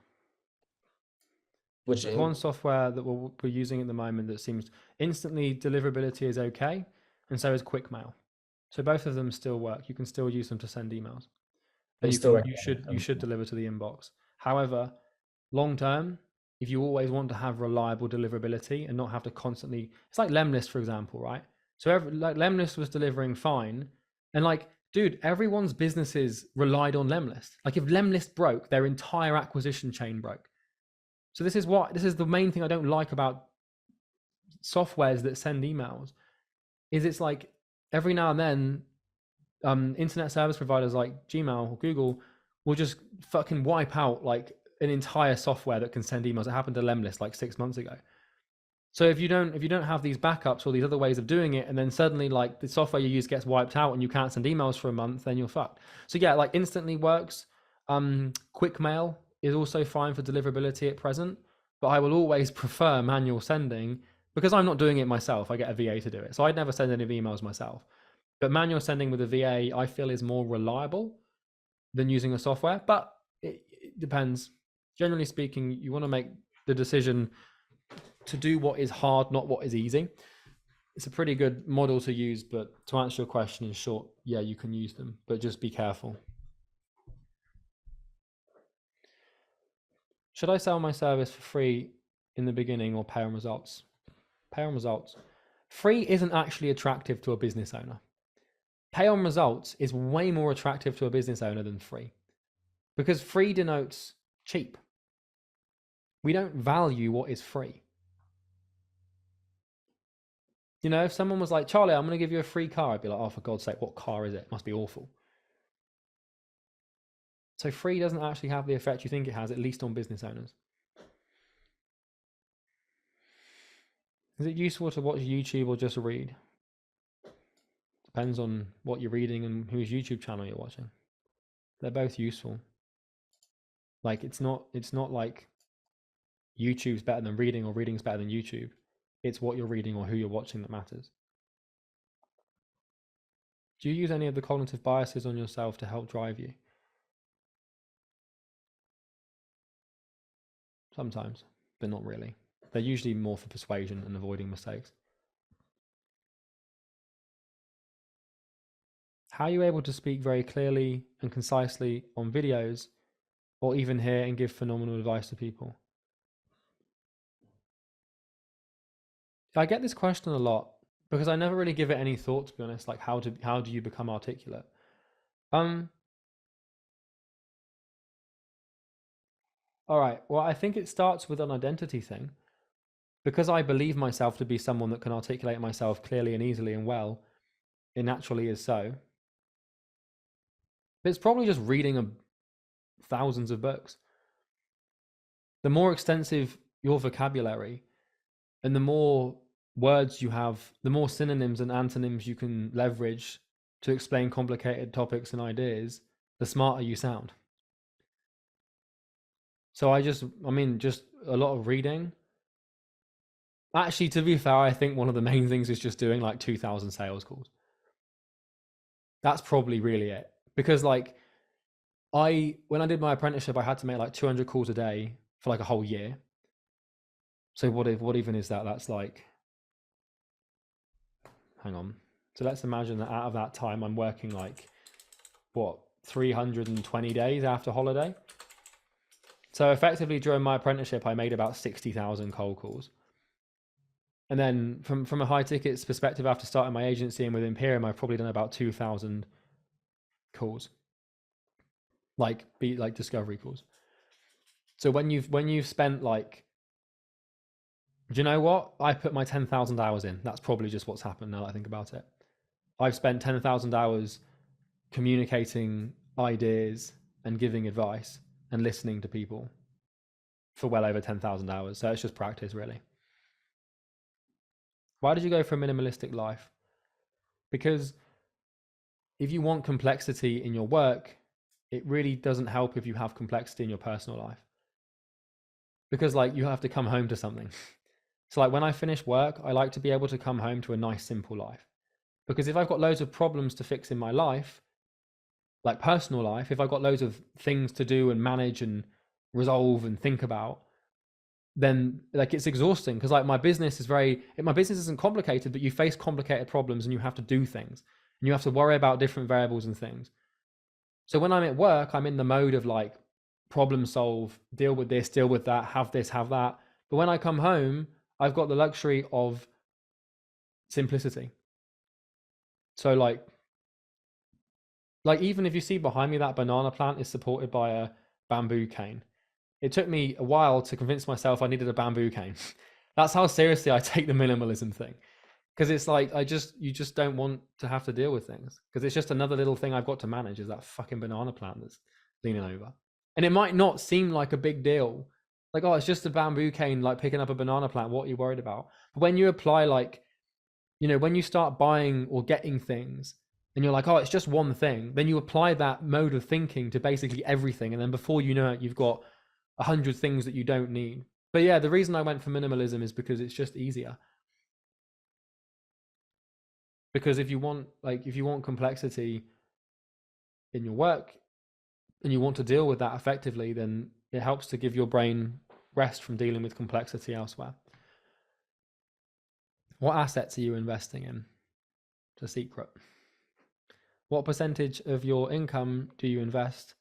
which There's one software that we're using at the moment that seems Instantly deliverability is okay, and so is QuickMail. So both of them still work. You can still use them to send emails, but you should deliver to the inbox. However, long term, if you always want to have reliable deliverability and not have to constantly, it's like Lemlist, for example, right? So like Lemlist was delivering fine, and like, dude, everyone's businesses relied on Lemlist. Like if Lemlist broke, their entire acquisition chain broke. So this is the main thing I don't like about softwares that send emails, is it's like every now and then, internet service providers like Gmail or Google will just fucking wipe out like an entire software that can send emails. It happened to Lemlist like 6 months ago. So if you don't have these backups or these other ways of doing it, and then suddenly like the software you use gets wiped out and you can't send emails for a month, then you're fucked. So yeah, like Instantly works. QuickMail is also fine for deliverability at present, but I will always prefer manual sending because I'm not doing it myself. I get a VA to do it. So I'd never send any emails myself. But manual sending with a VA, I feel, is more reliable than using a software, but it depends. Generally speaking, you want to make the decision to do what is hard, not what is easy. It's a pretty good model to use, but to answer your question in short, yeah, you can use them, but just be careful. Should I sell my service for free in the beginning or pay on results? Pay on results. Free isn't actually attractive to a business owner. Pay on results is way more attractive to a business owner than free, because free denotes cheap. We don't value what is free. You know, if someone was like, Charlie, I'm going to give you a free car, I'd be like, oh, for God's sake, what car is it? It must be awful. So free doesn't actually have the effect you think it has, at least on business owners. Is it useful to watch YouTube or just read? Depends on what you're reading and whose YouTube channel you're watching. They're both useful. Like, it's not like YouTube's better than reading or reading's better than YouTube. It's what you're reading or who you're watching that matters. Do you use any of the cognitive biases on yourself to help drive you? Sometimes, but not really. They're usually more for persuasion and avoiding mistakes. How are you able to speak very clearly and concisely on videos, or even here, and give phenomenal advice to people? I get this question a lot because I never really give it any thought, to be honest. Like, how do you become articulate? All right. Well, I think it starts with an identity thing. Because I believe myself to be someone that can articulate myself clearly and easily and well, it naturally is so. But it's probably just reading thousands of books. The more extensive your vocabulary and the more words you have, the more synonyms and antonyms you can leverage to explain complicated topics and ideas, the smarter you sound. So just a lot of reading. Actually, to be fair, I think one of the main things is just doing like 2,000 sales calls. That's probably really it. Because like when I did my apprenticeship, I had to make like 200 calls a day for like a whole year. So what even is that? That's like, hang on. So let's imagine that out of that time, I'm working like, 320 days after holiday. So effectively during my apprenticeship, I made about 60,000 cold calls. And then from a high tickets perspective, after starting my agency and with Imperium, I've probably done about 2,000 calls, like discovery calls. So when you've spent like, do you know what? I put my 10,000 hours in. That's probably just what's happened now that I think about it. I've spent 10,000 hours communicating ideas and giving advice and listening to people for well over 10,000 hours. So it's just practice, really. Why did you go for a minimalistic life? Because if you want complexity in your work, it really doesn't help if you have complexity in your personal life. Because like you have to come home to something. So like when I finish work, I like to be able to come home to a nice, simple life. Because if I've got loads of problems to fix in my life, like personal life, if I've got loads of things to do and manage and resolve and think about, then like it's exhausting. Because like my business isn't complicated, but you face complicated problems and you have to do things and you have to worry about different variables and things. So when I'm at work, I'm in the mode of like problem solve, deal with this, deal with that, have this, have that. But when I come home, I've got the luxury of simplicity. So like even if you see behind me, that banana plant is supported by a bamboo cane. It took me a while to convince myself I needed a bamboo cane. That's how seriously I take the minimalism thing. Because it's like, you just don't want to have to deal with things. Because it's just another little thing I've got to manage is that fucking banana plant that's leaning over. And it might not seem like a big deal. Like, oh, it's just a bamboo cane, like picking up a banana plant. What are you worried about? But when you apply like, when you start buying or getting things and you're like, oh, it's just one thing, then you apply that mode of thinking to basically everything. And then before you know it, you've got 100 things that you don't need. But yeah, the reason I went for minimalism is because it's just easier. Because if you want complexity in your work and you want to deal with that effectively, then it helps to give your brain rest from dealing with complexity elsewhere. What assets are you investing in? It's a secret. What percentage of your income do you invest,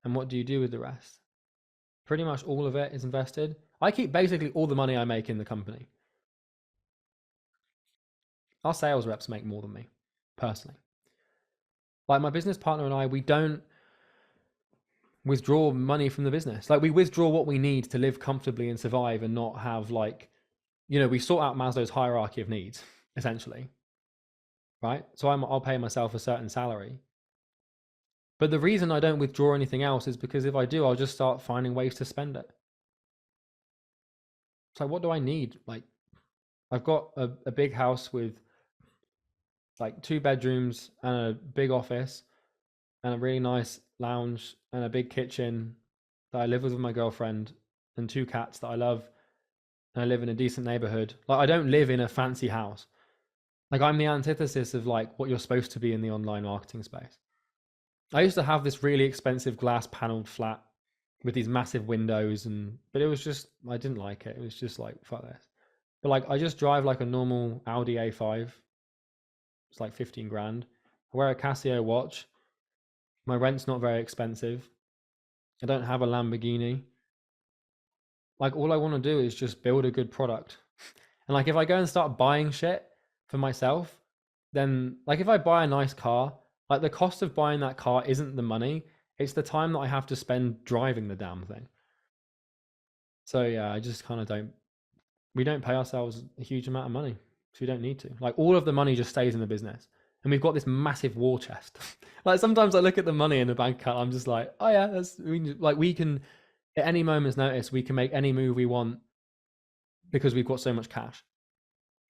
and what do you do with the rest? Pretty much all of it is invested. I keep basically all the money I make in the company. Our sales reps make more than me, personally. Like my business partner and I, we don't withdraw money from the business. Like we withdraw what we need to live comfortably and survive and not have like, we sort out Maslow's hierarchy of needs, essentially. Right? So I'll pay myself a certain salary. But the reason I don't withdraw anything else is because if I do, I'll just start finding ways to spend it. So what do I need? Like I've got a big house with like 2 bedrooms and a big office and a really nice lounge and a big kitchen that I live with my girlfriend and 2 cats that I love. And I live in a decent neighborhood. Like I don't live in a fancy house. Like I'm the antithesis of like what you're supposed to be in the online marketing space. I used to have this really expensive glass paneled flat with these massive windows but it was just, I didn't like it. It was just like, fuck this. But like, I just drive like a normal Audi A5. It's like 15 grand. I wear a Casio watch. My rent's not very expensive. I don't have a Lamborghini. Like all I want to do is just build a good product. And like, if I go and start buying shit for myself, then like if I buy a nice car, like the cost of buying that car isn't the money, it's the time that I have to spend driving the damn thing. So yeah, I just kind of we don't pay ourselves a huge amount of money, so we don't need to. Like all of the money just stays in the business. And we've got this massive war chest. Like sometimes I look at the money in the bank account, I'm just like, oh yeah, we can, at any moment's notice, we can make any move we want because we've got so much cash.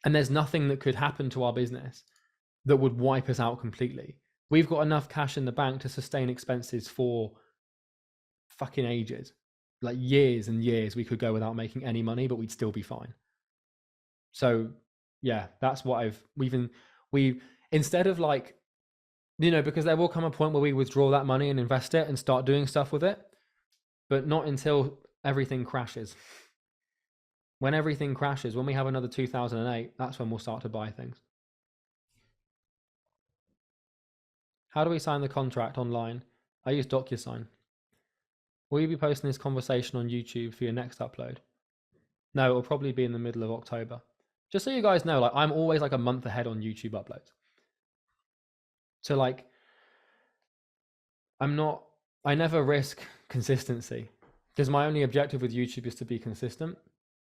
And there's nothing that could happen to our business that would wipe us out completely. We've got enough cash in the bank to sustain expenses for fucking ages. Like years and years we could go without making any money, but we'd still be fine. So yeah, that's what we instead of like, because there will come a point where we withdraw that money and invest it and start doing stuff with it, but not until everything crashes. When everything crashes, when we have another 2008, that's when we'll start to buy things. How do we sign the contract online? I use DocuSign. Will you be posting this conversation on YouTube for your next upload? No, it'll probably be in the middle of October. Just so you guys know, like I'm always like a month ahead on YouTube uploads. So like, I never risk consistency because my only objective with YouTube is to be consistent.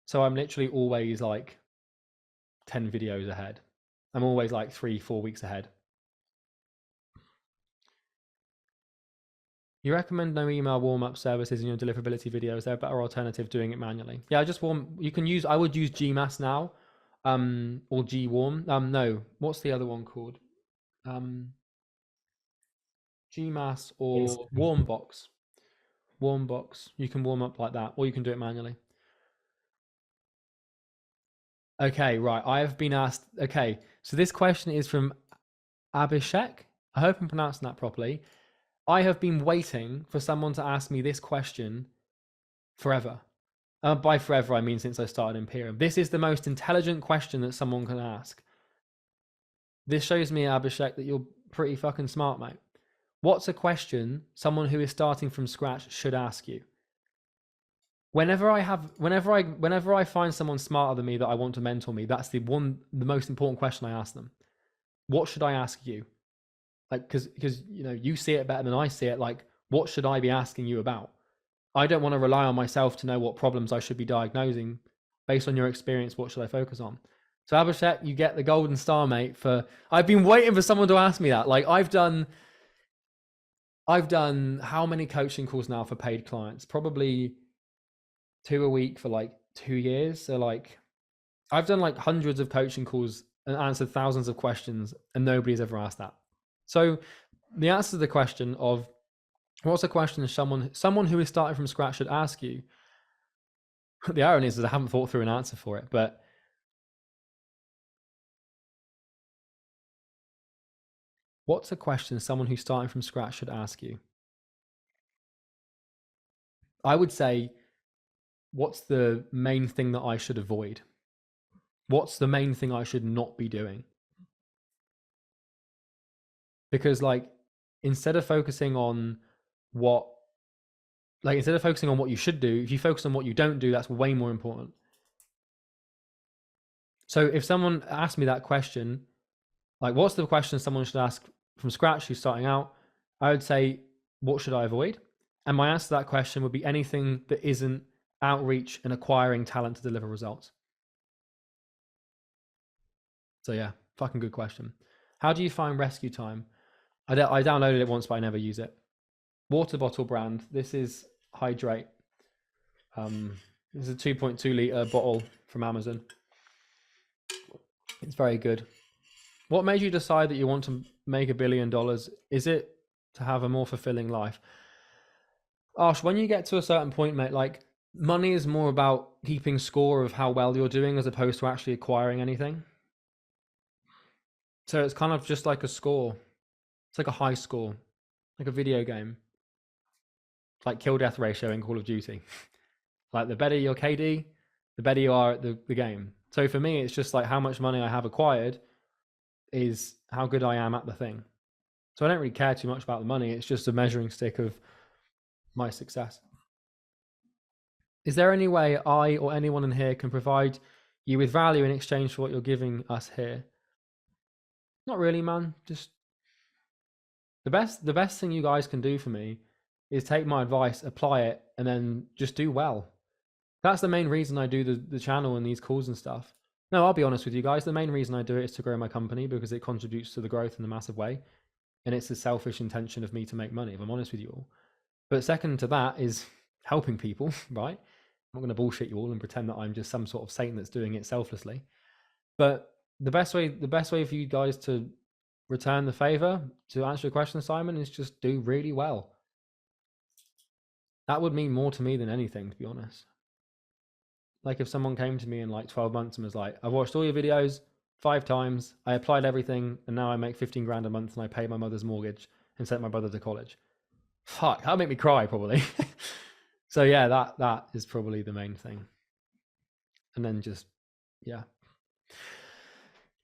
So I'm literally always like 10 videos ahead. I'm always like 3-4 weeks ahead. You recommend no email warm-up services in your deliverability videos. They're a better alternative doing it manually. Yeah, I would use GMass now, or GWarm. No, what's the other one called? GMass or Warmbox. Warmbox. You can warm up like that, or you can do it manually. Okay, right. I have been asked. Okay, so this question is from Abhishek. I hope I'm pronouncing that properly. I have been waiting for someone to ask me this question forever. By forever, I mean since I started Imperium. This is the most intelligent question that someone can ask. This shows me, Abhishek, that you're pretty fucking smart, mate. What's a question someone who is starting from scratch should ask you? Whenever I find someone smarter than me that I want to mentor me, that's the most important question I ask them. What should I ask you? Like, because you see it better than I see it. Like, what should I be asking you about? I don't want to rely on myself to know what problems I should be diagnosing. Based on your experience, what should I focus on? So Abhishek, you get the golden star, mate. I've been waiting for someone to ask me that. Like, I've done how many coaching calls now for paid clients? Probably 2 a week for like 2 years. So like, I've done like hundreds of coaching calls and answered thousands of questions, and nobody's ever asked that. So the answer to the question of what's a question someone who is starting from scratch should ask you, the irony is that I haven't thought through an answer for it, but What's a question someone who's starting from scratch should ask you? I would say, what's the main thing that I should avoid? What's the main thing I should not be doing? Because like, instead of focusing on what you should do, if you focus on what you don't do, that's way more important. So if someone asked me that question, like, what's the question someone should ask from scratch who's starting out? I would say, what should I avoid? And my answer to that question would be anything that isn't outreach and acquiring talent to deliver results. So yeah, fucking good question. How do you find rescue time? I downloaded it once, but I never use it. Water bottle brand. This is Hydrate. This is a 2.2 liter bottle from Amazon. It's very good. What made you decide that you want to make $1 billion? Is it to have a more fulfilling life? Ash, when you get to a certain point, mate, like, money is more about keeping score of how well you're doing as opposed to actually acquiring anything. So it's kind of just like a score. It's like a high score, like a video game. It's like kill death ratio in Call of Duty. Like, the better your KD, the better you are at the game. So for me, it's just like how much money I have acquired is how good I am at the thing. So I don't really care too much about the money. It's just a measuring stick of my success. Is there any way I or anyone in here can provide you with value in exchange for what you're giving us here? Not really, man. Just the best thing you guys can do for me is take my advice, apply it, and then just do well. That's the main reason I do the channel and these calls and stuff. No, I'll be honest with you guys. The main reason I do it is to grow my company because it contributes to the growth in a massive way. And it's a selfish intention of me to make money, if I'm honest with you all. But second to that is helping people, right? I'm not going to bullshit you all and pretend that I'm just some sort of Satan that's doing it selflessly. But the best way for you guys to return the favor, to answer your question, Simon, is just do really well. That would mean more to me than anything, to be honest. Like, if someone came to me in like 12 months and was like, I've watched all your videos 5 times, I applied everything, and now I make 15 grand a month and I pay my mother's mortgage and sent my brother to college. Fuck, that'll make me cry probably. So yeah, that is probably the main thing. And then just, yeah.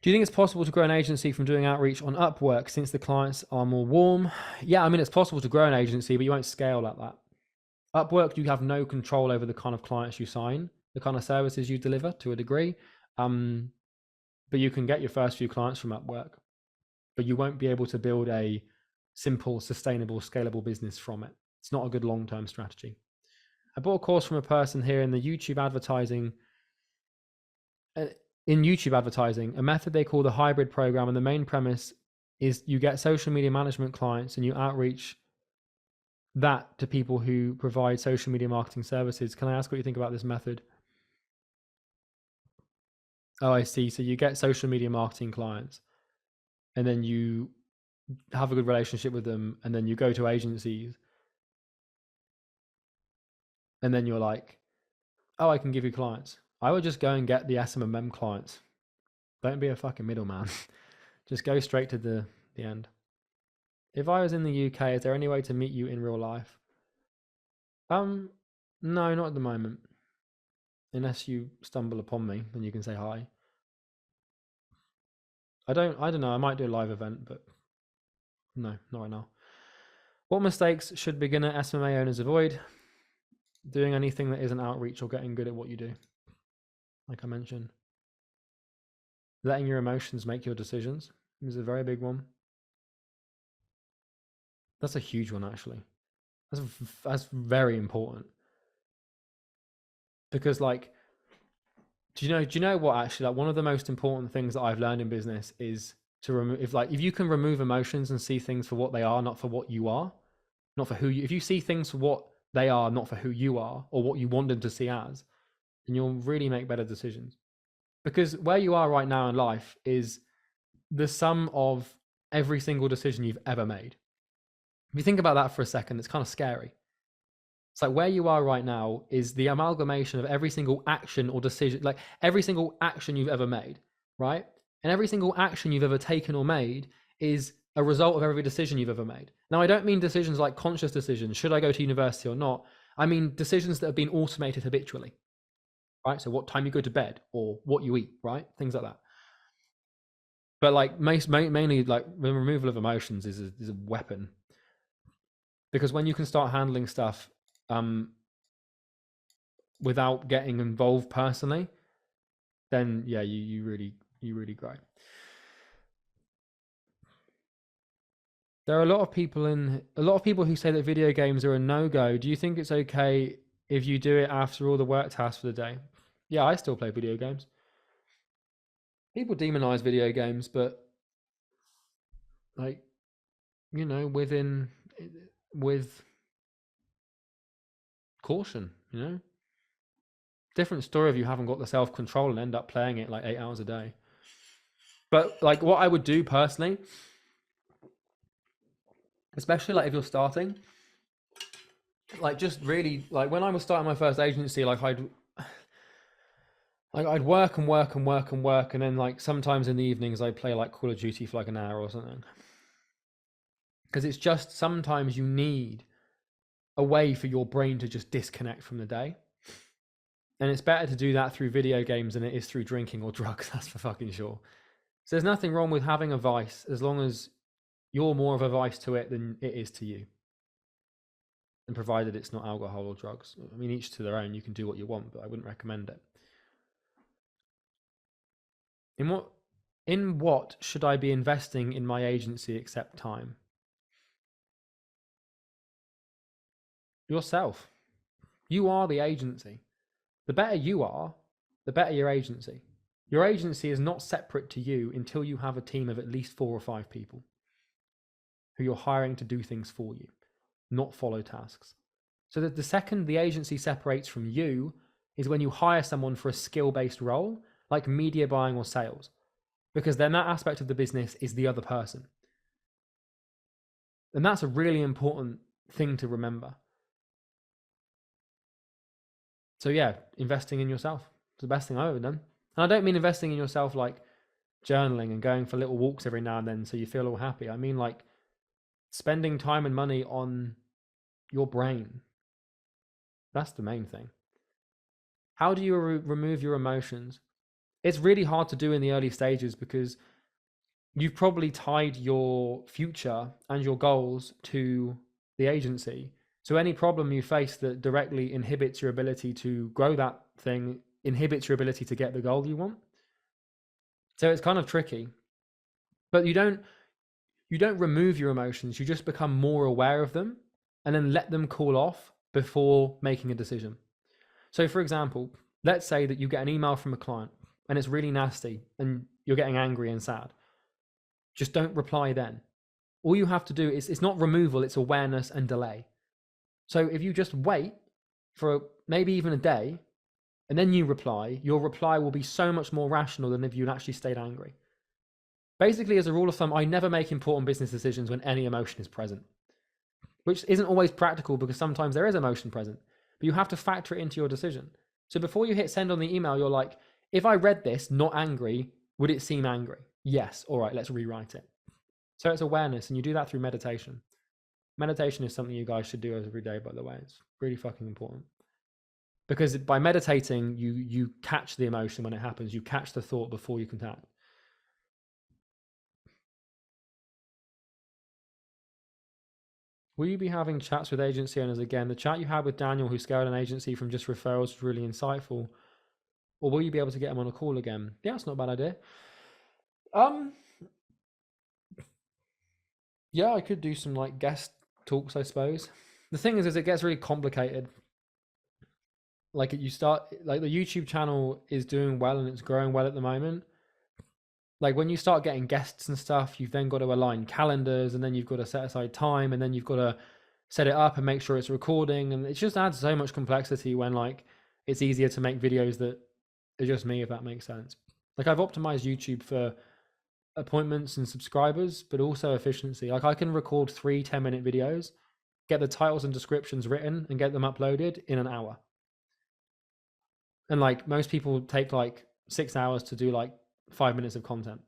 Do you think it's possible to grow an agency from doing outreach on Upwork since the clients are more warm? Yeah, I mean, it's possible to grow an agency, but you won't scale like that. Upwork, you have no control over the kind of clients you sign, the kind of services you deliver to a degree. But you can get your first few clients from Upwork, but you won't be able to build a simple, sustainable, scalable business from it. It's not a good long-term strategy. I bought a course from a person here in the YouTube advertising, a method they call the hybrid program. And the main premise is you get social media management clients and you outreach that to people who provide social media marketing services. Can I ask what you think about this method? Oh, I see. So you get social media marketing clients and then you have a good relationship with them, and then you go to agencies and then you're like, oh, I can give you clients. I would just go and get the SMMA clients. Don't be a fucking middleman. Just go straight to the end. If I was in the UK, is there any way to meet you in real life? No, not at the moment. Unless you stumble upon me, then you can say hi. I don't know. I might do a live event, but no, not right now. What mistakes should beginner SMMA owners avoid? Doing anything that isn't outreach or getting good at what you do. Like I mentioned. Letting your emotions make your decisions is a very big one. That's a huge one, actually. That's very important. Because, like, do you know what, actually, like, one of the most important things that I've learned in business is to remove, if you can remove emotions and see things for what they are, not for what you are, not for who you, if you see things for what they are, not for who you are or what you want them to see as, then you'll really make better decisions. Because where you are right now in life is the sum of every single decision you've ever made. If you think about that for a second, it's kind of scary. It's like where you are right now is the amalgamation of every single action or decision, like every single action you've ever made, right? And every single action you've ever taken or made is a result of every decision you've ever made. Now, I don't mean decisions like conscious decisions, should I go to university or not? I mean decisions that have been automated habitually, right? So what time you go to bed or what you eat, right? Things like that. But like mainly like the removal of emotions is a weapon, because when you can start handling stuff without getting involved personally, then yeah, you really grow. There are a lot of people who say that video games are a no-go. Do you think it's okay if you do it after all the work tasks for the day? Yeah, I still play video games. People demonize video games, but like, you know, with caution, you know. Different story if you haven't got the self-control and end up playing it like 8 hours a day. But like what I would do personally, especially like if you're starting, like just really like when I was starting my first agency, like I'd work and work and work and work, and then like sometimes in the evenings I'd play like Call of Duty for like an hour or something. Because it's just sometimes you need a way for your brain to just disconnect from the day. And it's better to do that through video games than it is through drinking or drugs, that's for fucking sure. So there's nothing wrong with having a vice as long as you're more of a vice to it than it is to you. And provided it's not alcohol or drugs. I mean, each to their own, you can do what you want, but I wouldn't recommend it. In what should I be investing in my agency except time? Yourself. You are the agency. The better you are, the better your agency. Your agency is not separate to you until you have a team of at least 4 or 5 people who you're hiring to do things for you, not follow tasks. So that the second the agency separates from you is when you hire someone for a skill-based role, like media buying or sales, because then that aspect of the business is the other person. And that's a really important thing to remember. So yeah, investing in yourself is the best thing I've ever done. And I don't mean investing in yourself like journaling and going for little walks every now and then so you feel all happy. I mean like spending time and money on your brain. That's the main thing. How do you remove your emotions? It's really hard to do in the early stages because you've probably tied your future and your goals to the agency. So any problem you face that directly inhibits your ability to grow that thing inhibits your ability to get the goal you want. So it's kind of tricky. But you don't remove your emotions, you just become more aware of them and then let them cool off before making a decision. So for example, let's say that you get an email from a client and it's really nasty and you're getting angry and sad. Just don't reply then. All you have to do is, it's not removal, it's awareness and delay. So if you just wait for maybe even a day and then you reply, your reply will be so much more rational than if you'd actually stayed angry. Basically, as a rule of thumb, I never make important business decisions when any emotion is present, which isn't always practical because sometimes there is emotion present, but you have to factor it into your decision. So before you hit send on the email, you're like, if I read this not angry, would it seem angry? Yes. All right, let's rewrite it. So it's awareness, and you do that through meditation. Meditation is something you guys should do every day, by the way. It's really fucking important. Because by meditating, you catch the emotion when it happens. You catch the thought before you can act. Will you be having chats with agency owners again? The chat you had with Daniel, who scaled an agency from just referrals, was really insightful. Or will you be able to get him on a call again? Yeah, it's not a bad idea. Yeah, I could do some like guest talks, I suppose. The thing is it gets really complicated. Like you start, like the YouTube channel is doing well and it's growing well at the moment. Like when you start getting guests and stuff, you've then got to align calendars, and then you've got to set aside time, and then you've got to set it up and make sure it's recording. And it just adds so much complexity when like it's easier to make videos that are just me, if that makes sense. Like I've optimized YouTube for appointments and subscribers, but also efficiency. Like I can record 3 10-minute videos, get the titles and descriptions written and get them uploaded in an hour. And like most people take like 6 hours to do like 5 minutes of content.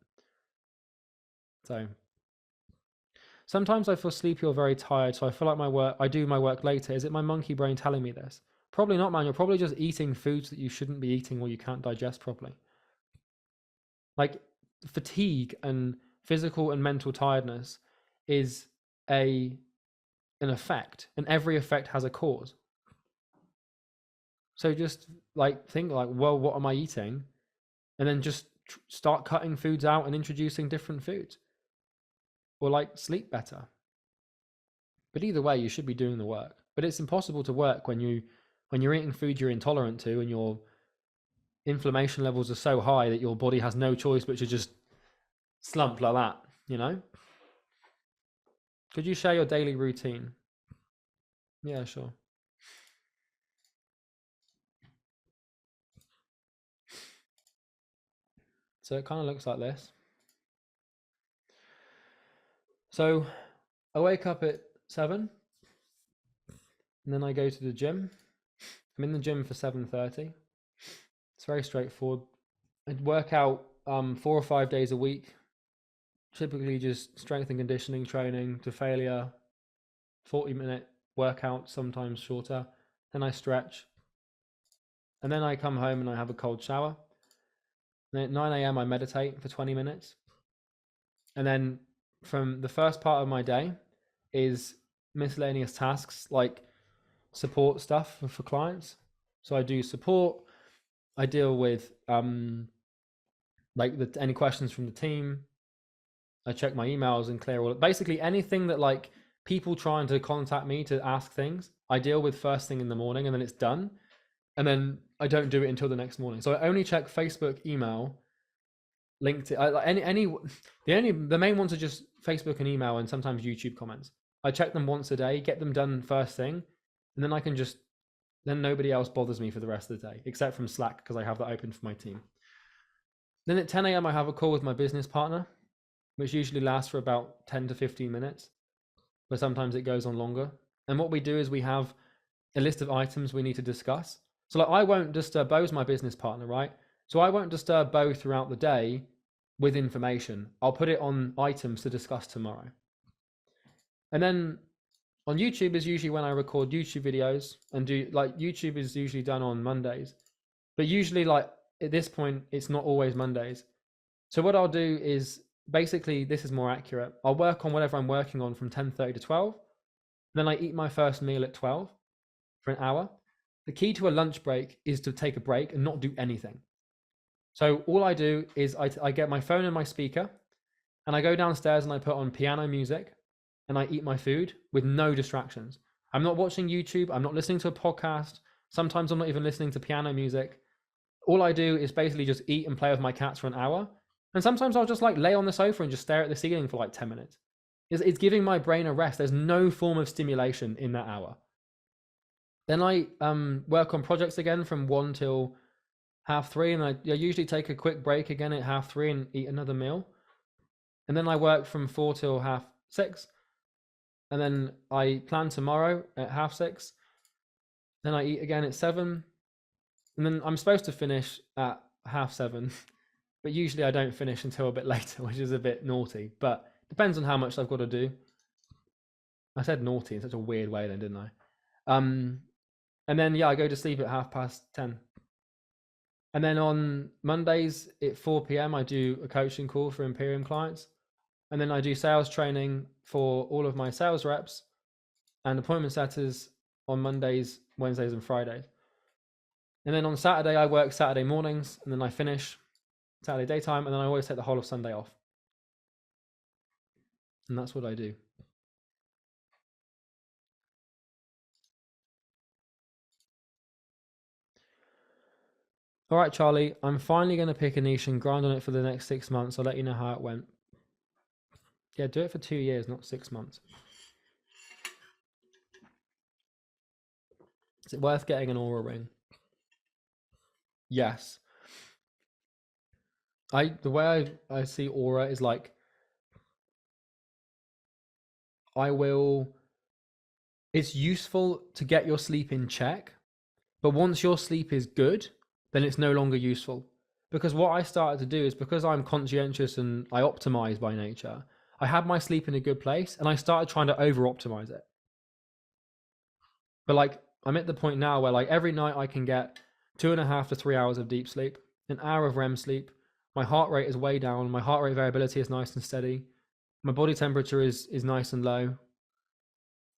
So Sometimes I feel sleepy or very tired, so I feel like I do my work later. Is it my monkey brain telling me this? Probably not, man. You're probably just eating foods that you shouldn't be eating or you can't digest properly. Like fatigue and physical and mental tiredness is an effect, and every effect has a cause. So just like think like, well, what am I eating? And then just start cutting foods out and introducing different foods. Or like sleep better. But either way, you should be doing the work. But it's impossible to work when you're eating food you're intolerant to and your inflammation levels are so high that your body has no choice but to just slump like that, you know? Could you share your daily routine? Yeah, sure. So it kind of looks like this. So I wake up at 7 and then I go to the gym. I'm in the gym for 7:30. It's very straightforward. I work out 4 or 5 days a week. Typically just strength and conditioning training to failure, 40-minute workout, sometimes shorter. Then I stretch. And then I come home and I have a cold shower. Then at 9 a.m. I meditate for 20 minutes. And then from the first part of my day is miscellaneous tasks like support stuff for clients. So I do support. I deal with like any questions from the team. I check my emails and clear basically anything that like people trying to contact me to ask things, I deal with first thing in the morning and then it's done. And then I don't do it until the next morning. So I only check Facebook, email, LinkedIn, the main ones are just Facebook and email and sometimes YouTube comments. I check them once a day, get them done first thing, and then I can then nobody else bothers me for the rest of the day, except from Slack because I have that open for my team. Then at 10 a.m. I have a call with my business partner, which usually lasts for about 10 to 15 minutes, but sometimes it goes on longer. And what we do is we have a list of items we need to discuss. So like I won't disturb Bo's my business partner, right? So I won't disturb Bo throughout the day with information. I'll put it on items to discuss tomorrow. And then on YouTube is usually when I record YouTube videos and YouTube is usually done on Mondays. But usually like at this point, it's not always Mondays. So what I'll do is basically, this is more accurate. I'll work on whatever I'm working on from 10:30 to 12. Then I eat my first meal at 12 for an hour. The key to a lunch break is to take a break and not do anything. So all I do is I get my phone and my speaker and I go downstairs and I put on piano music and I eat my food with no distractions. I'm not watching YouTube. I'm not listening to a podcast. Sometimes I'm not even listening to piano music. All I do is basically just eat and play with my cats for an hour. And sometimes I'll just like lay on the sofa and just stare at the ceiling for like 10 minutes. It's giving my brain a rest. There's no form of stimulation in that hour. Then I work on projects again from 1 till 3:30, and I usually take a quick break again at 3:30 and eat another meal. And then I work from 4 till 6:30, and then I plan tomorrow at 6:30. Then I eat again at 7, and then I'm supposed to finish at 7:30, but usually I don't finish until a bit later, which is a bit naughty, but depends on how much I've got to do. I said naughty in such a weird way then, didn't I? And then, I go to sleep at 10:30. And then on Mondays at 4 p.m., I do a coaching call for Imperium clients. And then I do sales training for all of my sales reps and appointment setters on Mondays, Wednesdays, and Fridays. And then on Saturday, I work Saturday mornings, and then I finish Saturday daytime, and then I always take the whole of Sunday off. And that's what I do. All right, Charlie, I'm finally going to pick a niche and grind on it for the next 6 months. I'll let you know how it went. Yeah, do it for 2 years, not 6 months. Is it worth getting an Aura ring? Yes. The way I see Aura is like, it's useful to get your sleep in check, but once your sleep is good, then it's no longer useful. Because what I started to do is, because I'm conscientious and I optimize by nature, I had my sleep in a good place and I started trying to over optimize it. But like, I'm at the point now where like every night I can get 2.5 to 3 hours of deep sleep, an hour of REM sleep. My heart rate is way down. My heart rate variability is nice and steady. My body temperature is nice and low.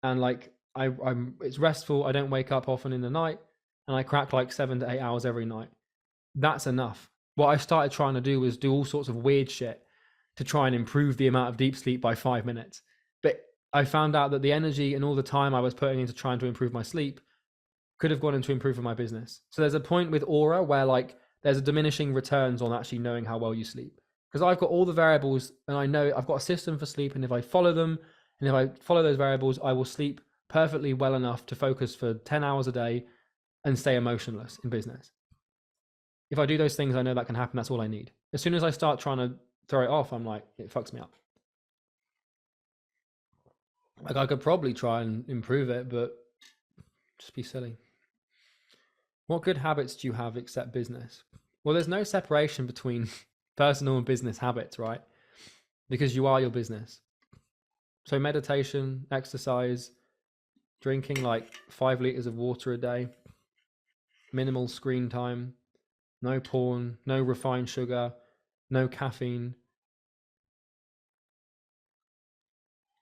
And like, it's restful. I don't wake up often in the night, and I crack like 7 to 8 hours every night. That's enough. What I started trying to do was do all sorts of weird shit to try and improve the amount of deep sleep by 5 minutes. But I found out that the energy and all the time I was putting into trying to improve my sleep could have gone into improving my business. So there's a point with Aura where like there's a diminishing returns on actually knowing how well you sleep. Because I've got all the variables and I know I've got a system for sleep, and if I follow them and if I follow those variables, I will sleep perfectly well enough to focus for 10 hours a day and stay emotionless in business. If I do those things, I know that can happen. That's all I need. As soon as I start trying to throw it off, I'm like, it fucks me up. Like I could probably try and improve it, but just be silly. What good habits do you have except business? Well, there's no separation between personal and business habits, right? Because you are your business. So meditation, exercise, drinking like 5 liters of water a day, minimal screen time, no porn, no refined sugar, no caffeine,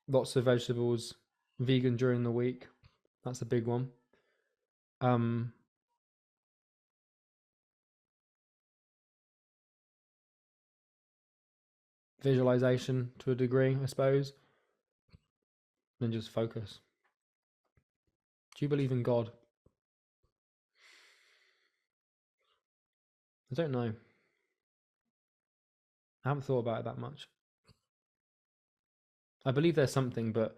lots of vegetables, vegan during the week. That's a big one. Visualization to a degree, I suppose. And just focus. Do you believe in God? I don't know. I haven't thought about it that much. I believe there's something, but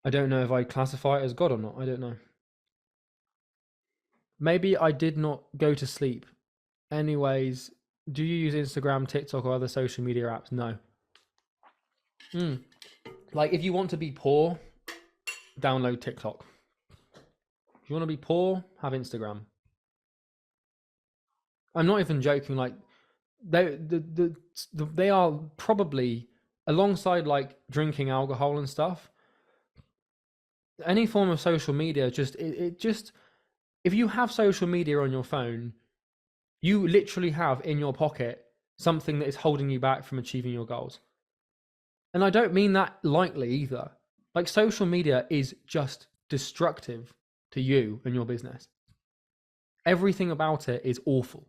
I don't know if I classify it as God or not. I don't know. Maybe I did not go to sleep. Anyways, do you use Instagram, TikTok, or other social media apps? No. Like, if you want to be poor, download TikTok. If you want to be poor, have Instagram. I'm not even joking. Like, they are probably, alongside like drinking alcohol and stuff, any form of social media, if you have social media on your phone, you literally have in your pocket something that is holding you back from achieving your goals. And I don't mean that lightly either. Like, social media is just destructive to you and your business. Everything about it is awful.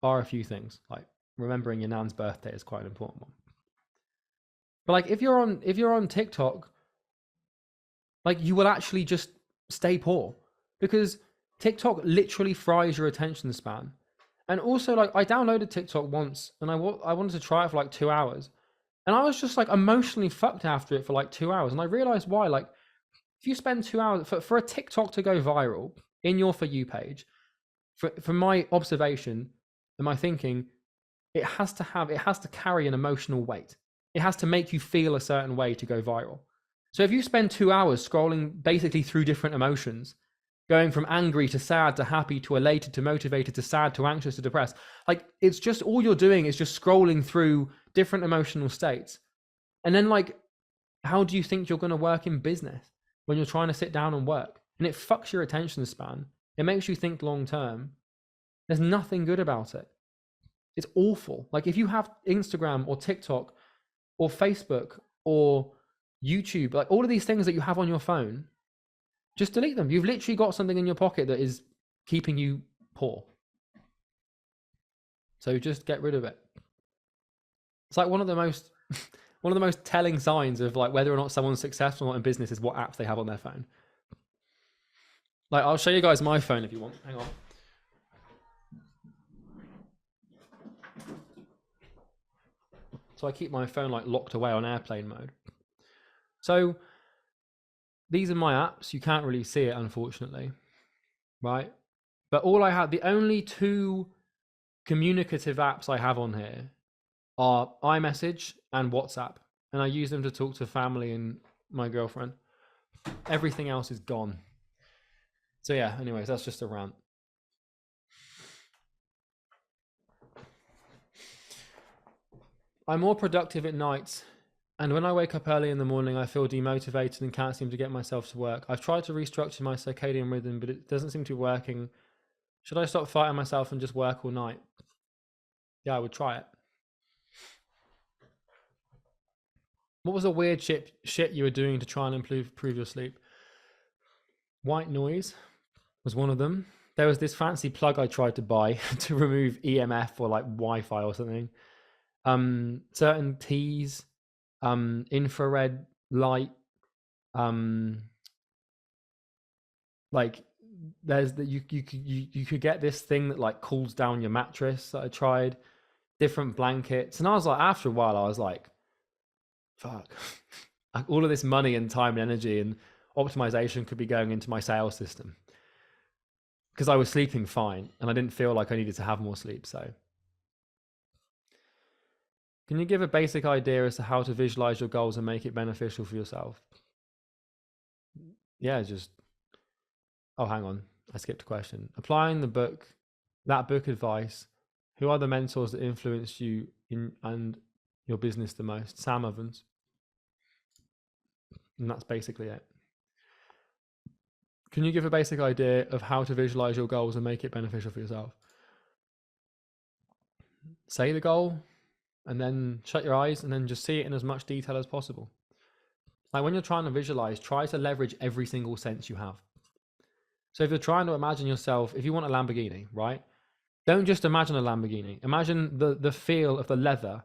Bar a few things, like remembering your nan's birthday is quite an important one. But like, if you're on TikTok, like, you will actually just stay poor, because TikTok literally fries your attention span. And also, like, I downloaded TikTok once and I wanted to try it for like 2 hours. And I was just like emotionally fucked after it for like 2 hours. And I realized why. Like, if you spend 2 hours for a TikTok to go viral in your For You page, from my observation and my thinking, it has to carry an emotional weight. It has to make you feel a certain way to go viral. So if you spend 2 hours scrolling basically through different emotions, going from angry to sad to happy to elated to motivated to sad to anxious to depressed, like, it's just, all you're doing is just scrolling through different emotional states. And then, like, how do you think you're going to work in business when you're trying to sit down and work? And it fucks your attention span. It makes you think long term. There's nothing good about it. It's awful. Like, if you have Instagram or TikTok or Facebook or YouTube, like all of these things that you have on your phone, just delete them. You've literally got something in your pocket that is keeping you poor. So just get rid of it. It's like one of the most telling signs of like whether or not someone's successful in business is what apps they have on their phone. Like, I'll show you guys my phone if you want. Hang on. So I keep my phone like locked away on airplane mode. So these are my apps. You can't really see it, unfortunately, right? But the only 2 communicative apps I have on here are iMessage and WhatsApp. And I use them to talk to family and my girlfriend. Everything else is gone. So yeah, anyways, that's just a rant. I'm more productive at night, and when I wake up early in the morning, I feel demotivated and can't seem to get myself to work. I've tried to restructure my circadian rhythm, but it doesn't seem to be working. Should I stop fighting myself and just work all night? Yeah, I would try it. What was the weird shit you were doing to try and improve your sleep? White noise was one of them. There was this fancy plug I tried to buy to remove EMF or like Wi-Fi or something. Certain teas, infrared light, like there's the you could get this thing that like cools down your mattress that I tried, different blankets, and I was like, after a while, I was like, fuck, like all of this money and time and energy and optimization could be going into my sales system, because I was sleeping fine and I didn't feel like I needed to have more sleep. So can you give a basic idea as to how to visualize your goals and make it beneficial for yourself? Yeah, just, oh, hang on, I skipped a question. Applying that book advice, who are the mentors that influenced you in and your business the most? Sam Ovens. And that's basically it. Can you give a basic idea of how to visualize your goals and make it beneficial for yourself? Say the goal and then shut your eyes and then just see it in as much detail as possible. Like when you're trying to visualize, try to leverage every single sense you have. So if you're trying to imagine yourself, if you want a Lamborghini, right? Don't just imagine a Lamborghini. Imagine the feel of the leather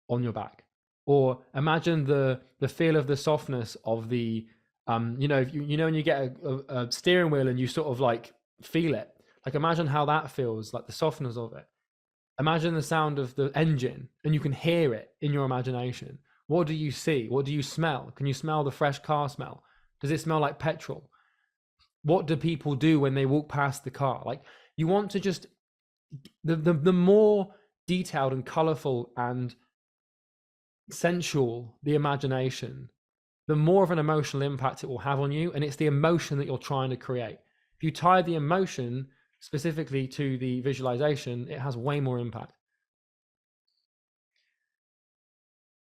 on your back, or imagine the feel of the softness of the you know, if you know when you get a steering wheel and you sort of like feel it, like imagine how that feels, like the softness of it. Imagine the sound of the engine and you can hear it in your imagination. What do you see? What do you smell? Can you smell the fresh car smell? Does it smell like petrol? What do people do when they walk past the car? Like, you want to just, the more detailed and colorful and sensual the imagination, the more of an emotional impact it will have on you. And it's the emotion that you're trying to create. If you tie the emotion specifically to the visualization, it has way more impact.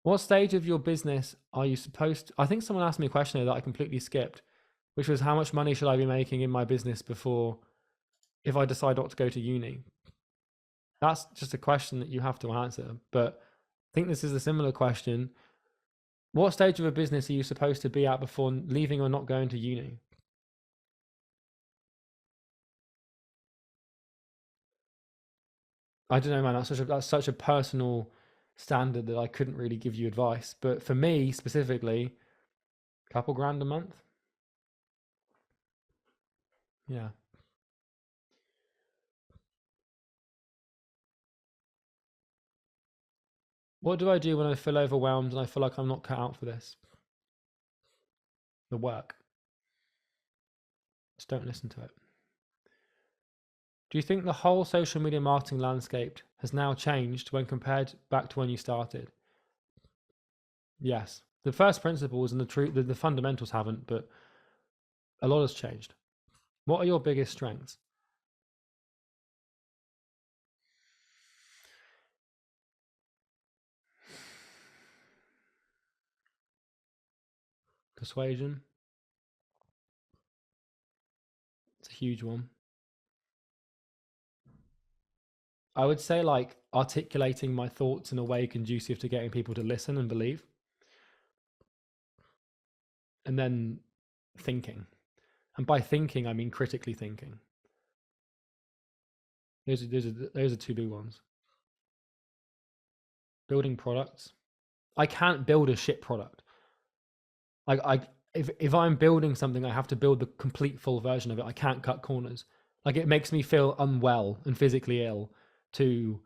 What stage of your business are you supposed to, I think someone asked me a question that I completely skipped, which was how much money should I be making in my business before, if I decide not to go to uni? That's just a question that you have to answer. But I think this is a similar question. What stage of a business are you supposed to be at before leaving or not going to uni? I don't know, man. That's such a personal standard that I couldn't really give you advice. But for me specifically, a couple grand a month. Yeah. What do I do when I feel overwhelmed and I feel like I'm not cut out for this? The work. Just don't listen to it. Do you think the whole social media marketing landscape has now changed when compared back to when you started? Yes. The first principles and the fundamentals haven't, but a lot has changed. What are your biggest strengths? Persuasion. It's a huge one. I would say like articulating my thoughts in a way conducive to getting people to listen and believe. And then thinking. And by thinking, I mean critically thinking. Those are two big ones. Building products. I can't build a shit product. Like if I'm building something, I have to build the complete full version of it. I can't cut corners. Like it makes me feel unwell and physically ill to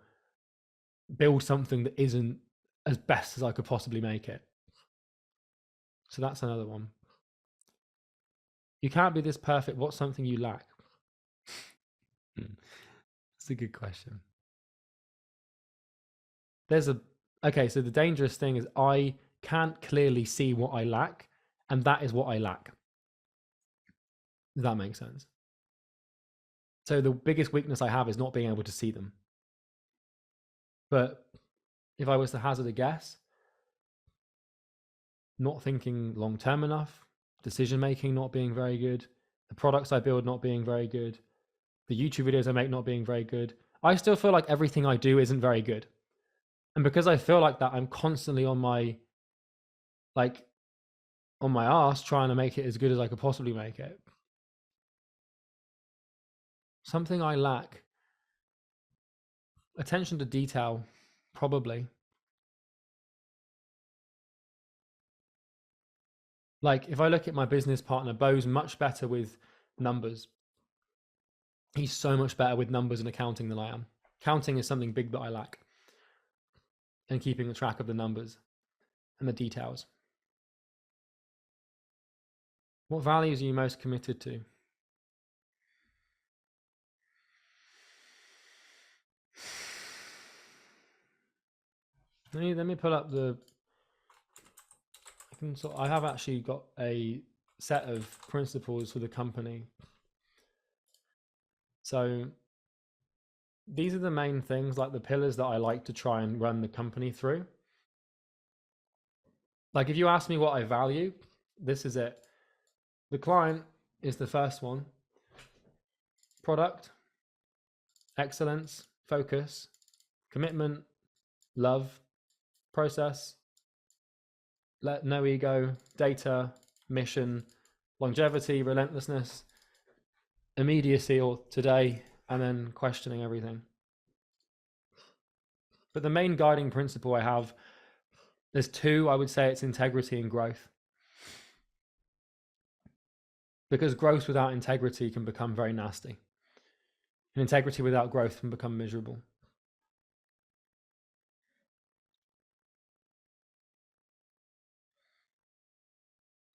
build something that isn't as best as I could possibly make it. So that's another one. You can't be this perfect. What's something you lack? That's a good question. Okay, so the dangerous thing is I can't clearly see what I lack, and that is what I lack. Does that make sense? So the biggest weakness I have is not being able to see them. But if I was to hazard a guess, not thinking long term enough, decision making not being very good, the products I build not being very good, the YouTube videos I make not being very good. I still feel like everything I do isn't very good. And because I feel like that, I'm constantly on my ass trying to make it as good as I could possibly make it. Something I lack: attention to detail, probably. Like if I look at my business partner, Bo's much better with numbers. He's so much better with numbers and accounting than I am. Counting is something big that I lack. And keeping a track of the numbers and the details. What values are you most committed to? Let me pull up the. I have actually got a set of principles for the company. So these are the main things, like the pillars that I like to try and run the company through. Like if you ask me what I value, this is it. The client is the first one. Product, excellence, focus, commitment, love, process, no ego, data, mission, longevity, relentlessness, immediacy or today, and then questioning everything. But the main guiding principle I have, there's two. I would say it's integrity and growth. Because growth without integrity can become very nasty. And integrity without growth can become miserable.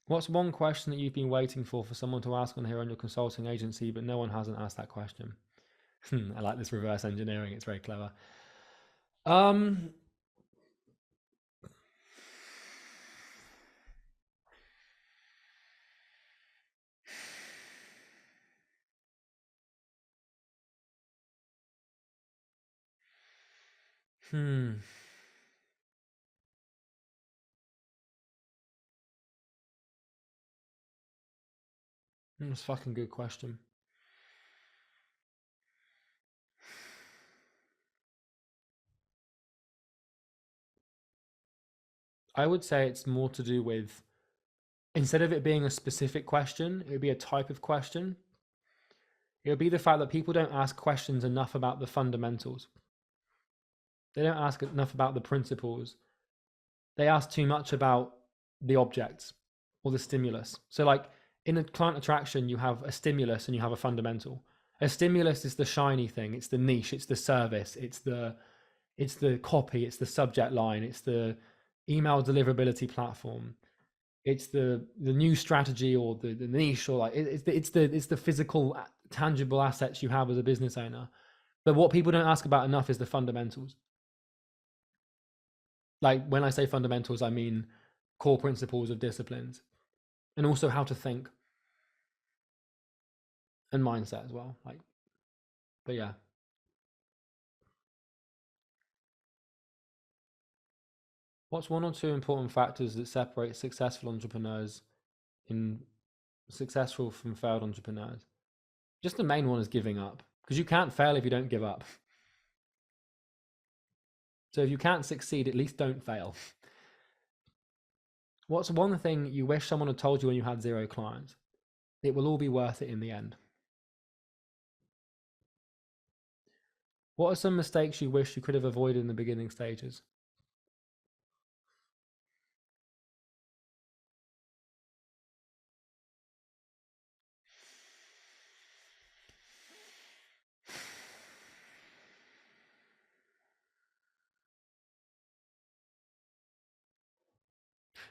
What's one question that you've been waiting for someone to ask on here on your consulting agency, but no one hasn't asked that question? I like this reverse engineering. It's very clever. That's a fucking good question. I would say it's more to do with, instead of it being a specific question, it would be a type of question. It would be the fact that people don't ask questions enough about the fundamentals. They don't ask enough about the principles. They ask too much about the objects or the stimulus. So like in a client attraction, you have a stimulus and you have a fundamental. A stimulus is the shiny thing. It's the niche. It's the service. It's the copy. It's the subject line. It's the email deliverability platform. It's the new strategy or the niche, or like it's the physical tangible assets you have as a business owner. But what people don't ask about enough is the fundamentals. Like when I say fundamentals, I mean core principles of disciplines, and also how to think and mindset as well. Like, but yeah. What's one or two important factors that separate successful entrepreneurs in successful from failed entrepreneurs? Just the main one is giving up, because you can't fail if you don't give up. So if you can't succeed, at least don't fail. What's one thing you wish someone had told you when you had 0 clients? It will all be worth it in the end. What are some mistakes you wish you could have avoided in the beginning stages?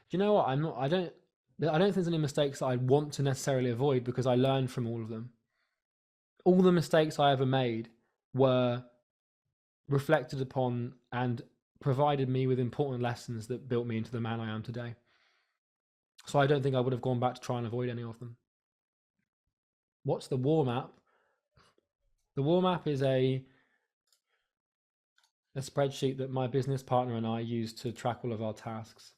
Do you know what? I don't think there's any mistakes that I want to necessarily avoid, because I learned from all of them. All the mistakes I ever made were reflected upon and provided me with important lessons that built me into the man I am today. So I don't think I would have gone back to try and avoid any of them. What's the war map? The war map is a spreadsheet that my business partner and I use to track all of our tasks.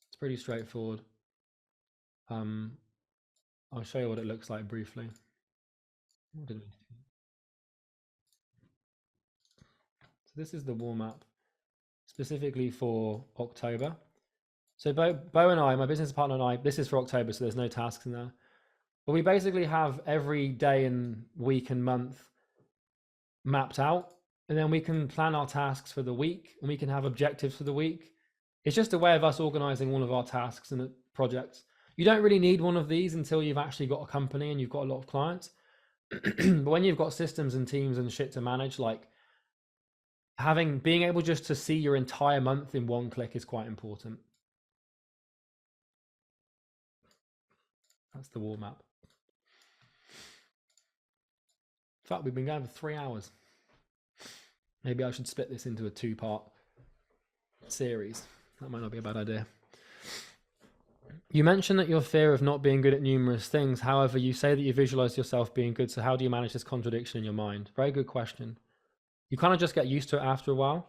It's pretty straightforward. I'll show you what it looks like briefly. So this is the wall map specifically for October. So Bo and I, my business partner and I, this is for October, so there's no tasks in there. But we basically have every day and week and month mapped out, and then we can plan our tasks for the week, and we can have objectives for the week. It's just a way of us organizing all of our tasks and projects. You don't really need one of these until you've actually got a company and you've got a lot of clients. But when you've got systems and teams and shit to manage, like being able just to see your entire month in one click is quite important. That's the wall map. In fact, we've been going for 3 hours. Maybe I should split this into a 2-part series. That might not be a bad idea. You mentioned that your fear of not being good at numerous things. However, you say that you visualize yourself being good. So how do you manage this contradiction in your mind? Very good question. You kind of just get used to it after a while.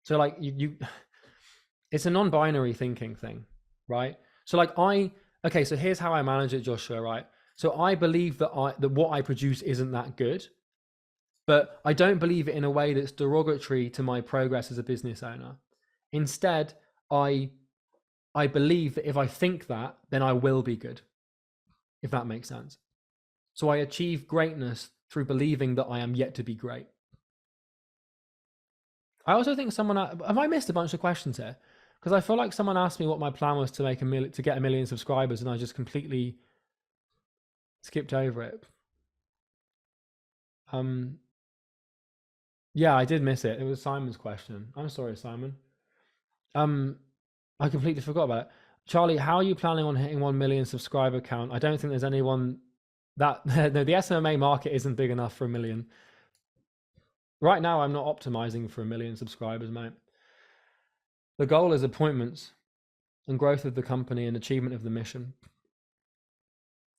So like it's a non-binary thinking thing, right? So like okay, so here's how I manage it, Joshua, right? So I believe that what I produce isn't that good, but I don't believe it in a way that's derogatory to my progress as a business owner. Instead, I believe that if I think that, then I will be good, if that makes sense. So I achieve greatness through believing that I am yet to be great. I also think have I missed a bunch of questions here? Because I feel like someone asked me what my plan was to get 1 million subscribers, and I just completely skipped over it. Yeah, I did miss it. It was Simon's question. I'm sorry, Simon. I completely forgot about it. Charlie, how are you planning on hitting 1 million subscriber count? I don't think there's anyone that no, the SMMA market isn't big enough for 1 million. Right now, I'm not optimizing for 1 million subscribers, mate. The goal is appointments and growth of the company and achievement of the mission.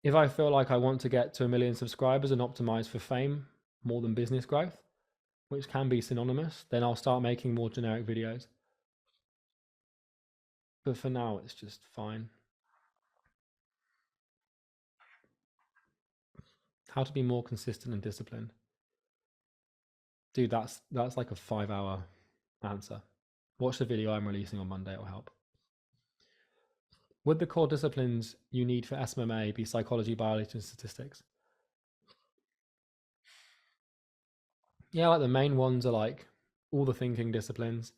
If I feel like I want to get to 1 million subscribers and optimize for fame more than business growth, which can be synonymous, then I'll start making more generic videos. But for now, it's just fine. How to be more consistent and disciplined. Dude, that's like a 5-hour answer. Watch the video I'm releasing on Monday, it'll help. Would the core disciplines you need for SMMA be psychology, biology, and statistics? Yeah, like the main ones are like all the thinking disciplines,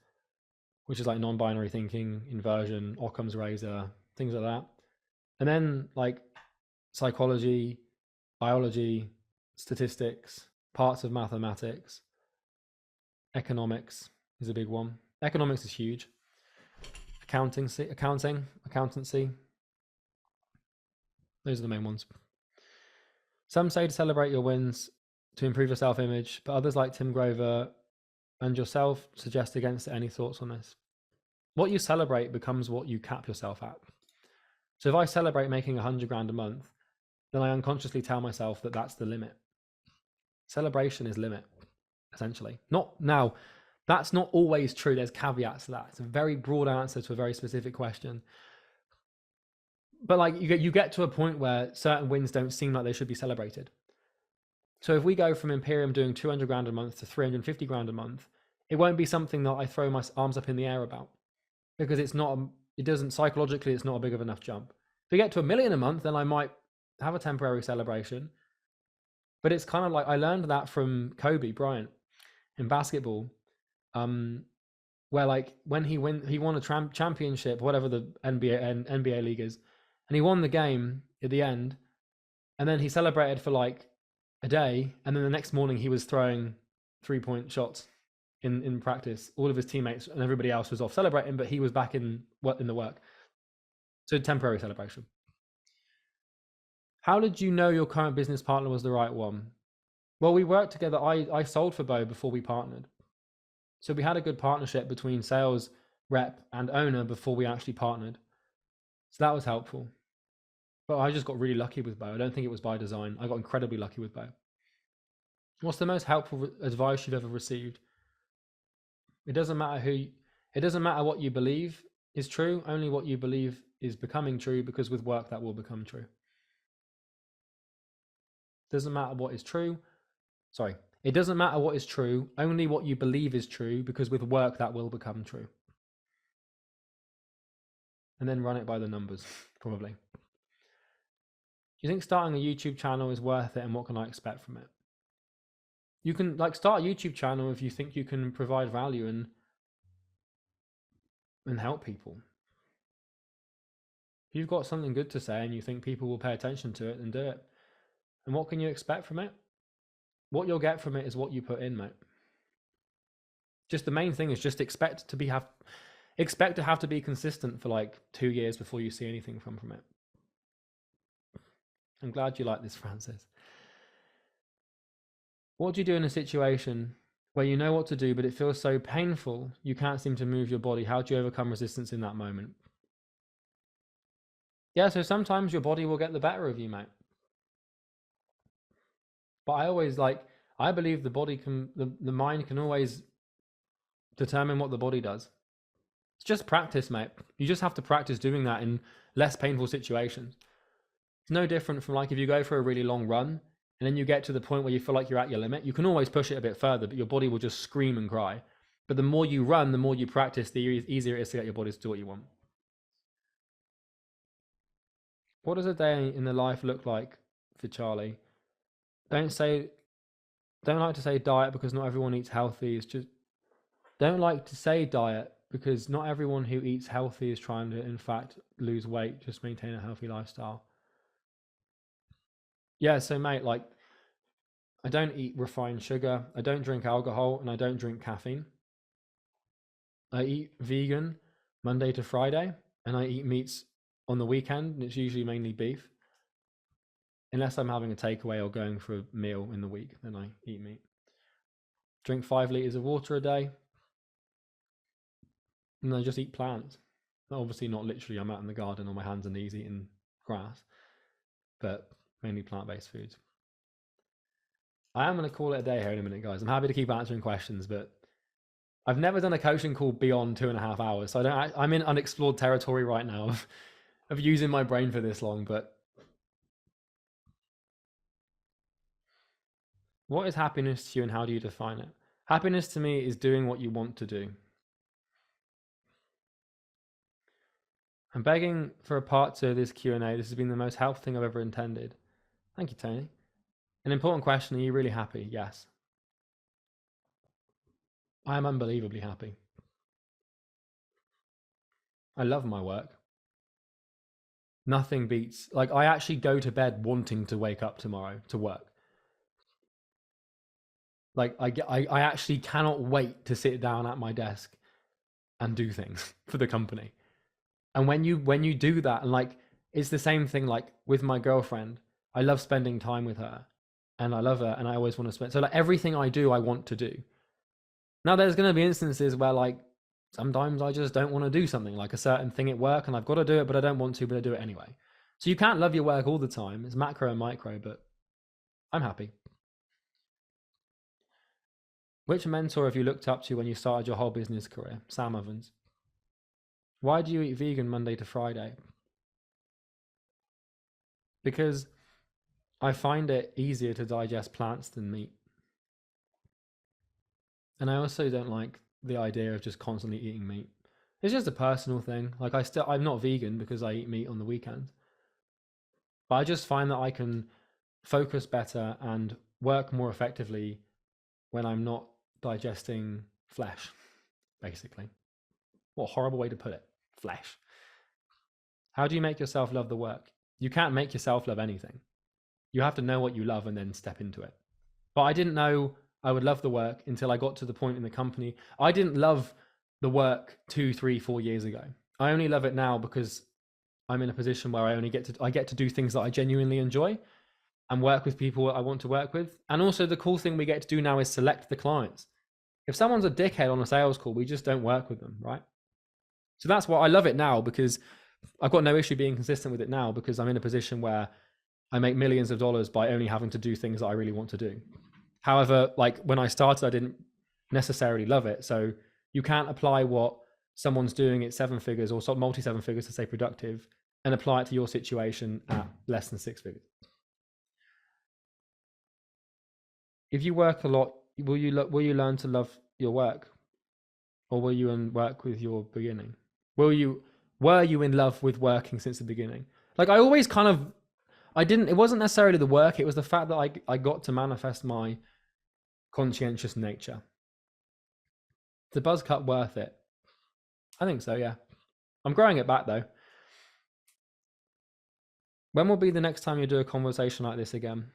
which is like non-binary thinking, inversion, Occam's razor, things like that. And then like psychology, biology, statistics, parts of mathematics, economics is a big one. Economics is huge. Accountancy. Those are the main ones. Some say to celebrate your wins to improve your self-image, but others like Tim Grover and yourself suggest against it. Any thoughts on this? What you celebrate becomes what you cap yourself at. So if I celebrate making 100 grand a month, then I unconsciously tell myself that that's the limit. Celebration is limit, essentially. Not now. That's not always true. There's caveats to that. It's a very broad answer to a very specific question. But like you get to a point where certain wins don't seem like they should be celebrated. So if we go from Imperium doing 200 grand a month to 350 grand a month, it won't be something that I throw my arms up in the air about, because it's not, it doesn't, psychologically, it's not a big of enough jump. If we get to 1 million a month, then I might have a temporary celebration. But it's kind of like, I learned that from Kobe Bryant in basketball, where like when he won a championship, whatever the NBA league is, and he won the game at the end, and then he celebrated for like a day, and then the next morning he was throwing 3-point shots in practice. All of his teammates and everybody else was off celebrating, but he was back in the work. So temporary celebration. How did you know your current business partner was the right one? Well, we worked together. I sold for Bo before we partnered. So we had a good partnership between sales rep and owner before we actually partnered. So that was helpful. But I just got really lucky with Bo. I don't think it was by design. I got incredibly lucky with Bo. What's the most helpful advice you've ever received? It doesn't matter what you believe is true, only what you believe is becoming true, because with work that will become true. Doesn't matter what is true. Sorry. It doesn't matter what is true, only what you believe is true, because with work that will become true. And then run it by the numbers, probably. Do you think starting a YouTube channel is worth it, and what can I expect from it? You can start a YouTube channel if you think you can provide value and help people. If you've got something good to say and you think people will pay attention to it, then do it. And what can you expect from it? What you'll get from it is what you put in, mate. Just the main thing is just expect to have to be consistent for like 2 years before you see anything from it. I'm glad you like this, Francis. What do you do in a situation where you know what to do, but it feels so painful you can't seem to move your body? How do you overcome resistance in that moment? Yeah, so sometimes your body will get the better of you, mate. But I believe the mind can always determine what the body does. It's just practice, mate. You just have to practice doing that in less painful situations. It's no different from like if you go for a really long run and then you get to the point where you feel like you're at your limit. You can always push it a bit further, but your body will just scream and cry. But the more you run, the more you practice, the easier it is to get your body to do what you want. What does a day in the life look like for Charlie? Don't like to say diet, because not everyone eats healthy. It's just, don't like to say diet, because not everyone who eats healthy is trying to, in fact, lose weight, just maintain a healthy lifestyle. Yeah, so mate, like, I don't eat refined sugar, I don't drink alcohol, and I don't drink caffeine. I eat vegan Monday to Friday, and I eat meats on the weekend, and it's usually mainly beef. Unless I'm having a takeaway or going for a meal in the week, then I eat meat. Drink 5 liters of water a day. And I just eat plants. Obviously not literally, I'm out in the garden on my hands and knees eating grass, but mainly plant-based foods. I am going to call it a day here in a minute, guys. I'm happy to keep answering questions, but I've never done a coaching call beyond 2.5 hours. So I'm in unexplored territory right now of using my brain for this long, but what is happiness to you and how do you define it? Happiness to me is doing what you want to do. I'm begging for a part 2 of this Q&A. This has been the most helpful thing I've ever intended. Thank you, Tony. An important question, are you really happy? Yes. I am unbelievably happy. I love my work. Nothing beats, like, I actually go to bed wanting to wake up tomorrow to work. Like, I actually cannot wait to sit down at my desk and do things for the company. And when you do that, and like, it's the same thing like with my girlfriend. I love spending time with her and I love her and I always want to spend. So like everything I do, I want to do. Now there's going to be instances where like sometimes I just don't want to do something like a certain thing at work and I've got to do it, but I don't want to, but I do it anyway. So you can't love your work all the time. It's macro and micro, but I'm happy. Which mentor have you looked up to when you started your whole business career? Sam Evans. Why do you eat vegan Monday to Friday? Because I find it easier to digest plants than meat. And I also don't like the idea of just constantly eating meat. It's just a personal thing. Like I'm not vegan because I eat meat on the weekends. But I just find that I can focus better and work more effectively when I'm not digesting flesh, basically. What a horrible way to put it. Flesh. How do you make yourself love the work? You can't make yourself love anything. You have to know what you love and then step into it. But I didn't know I would love the work until I got to the point in the company. I didn't love the work 2, 3, 4 years ago. I only love it now because I'm in a position where I get to do things that I genuinely enjoy and work with people I want to work with. And also the cool thing we get to do now is select the clients. If someone's a dickhead on a sales call, we just don't work with them, right? So that's why I love it now, because I've got no issue being consistent with it now because I'm in a position where I make millions of dollars by only having to do things that I really want to do. However, like when I started, I didn't necessarily love it. So you can't apply what someone's doing at 7 figures or multi 7 figures to say productive and apply it to your situation at less than 6 figures. If you work a lot, will you learn to love your work, or will you work with your beginning? Were you in love with working since the beginning? Like I always kind of, it wasn't necessarily the work. It was the fact that I got to manifest my conscientious nature. The buzz cut worth it? I think so, yeah. I'm growing it back though. When will be the next time you do a conversation like this again?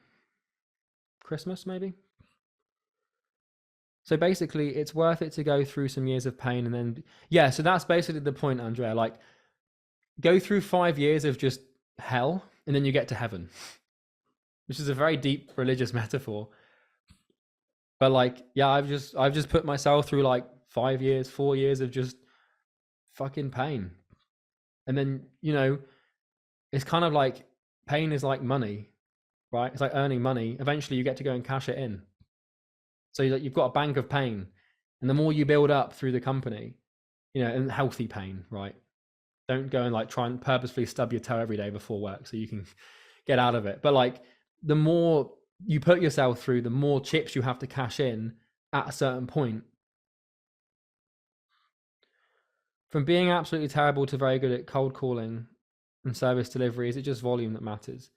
Christmas, maybe? So basically, it's worth it to go through some years of pain and then, yeah, so that's basically the point, Andrea. Like, go through 5 years of just hell and then you get to heaven, which is a very deep religious metaphor. But like, yeah, I've just put myself through like 4 years of just fucking pain. And then, you know, it's kind of like pain is like money, right? It's like earning money. Eventually you get to go and cash it in. So you've got a bank of pain, and the more you build up through the company, you know, and healthy pain, right? Don't go and like try and purposefully stub your toe every day before work so you can get out of it. But like the more you put yourself through, the more chips you have to cash in at a certain point. From being absolutely terrible to very good at cold calling and service delivery, is it just volume that matters?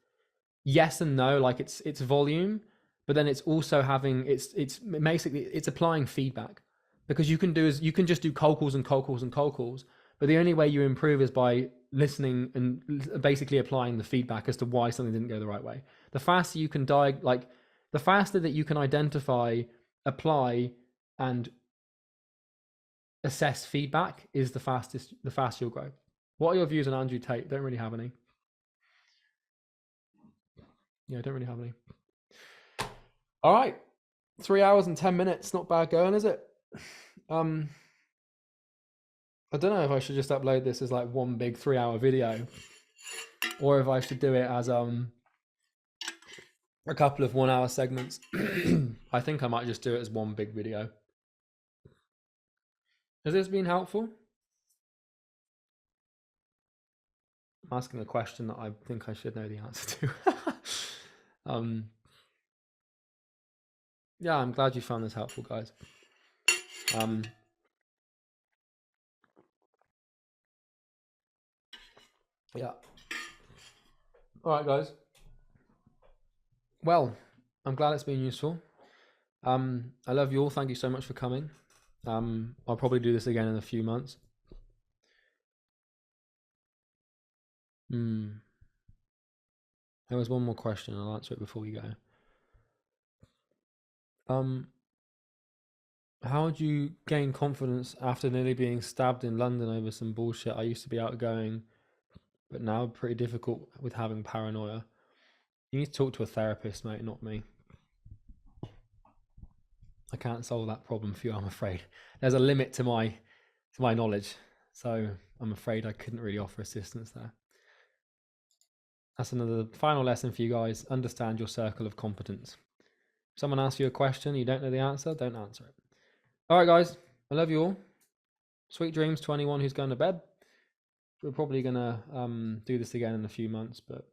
Yes and no. Like it's volume, but then it's also having it's basically it's applying feedback, because you can just do cold calls and cold calls and cold calls, but the only way you improve is by listening and basically applying the feedback as to why something didn't go the right way. The faster you can the faster that you can identify, apply, and assess feedback is the faster you'll grow. What are your views on Andrew Tate? Don't really have any. Yeah, don't really have any. All right, 3 hours and 10 minutes. Not bad going, is it? I don't know if I should just upload this as like one big 3-hour video, or if I should do it as a couple of 1-hour segments. I think I might just do it as one big video. Has this been helpful? I'm asking a question that I think I should know the answer to. Yeah, I'm glad you found this helpful, guys. Yeah. All right, guys. Well, I'm glad it's been useful. I love you all. Thank you so much for coming. I'll probably do this again in a few months. There was one more question. I'll answer it before we go. How would you gain confidence after nearly being stabbed in London over some bullshit? I used to be outgoing, but now pretty difficult with having paranoia. You need to talk to a therapist, mate, not me. I can't solve that problem for you, I'm afraid. There's a limit to my knowledge, so I'm afraid I couldn't really offer assistance there. That's another final lesson for you guys. Understand your circle of competence. If someone asks you a question, you don't know the answer, don't answer it. All right, guys, I love you all. Sweet dreams to anyone who's going to bed. We're probably going to do this again in a few months, but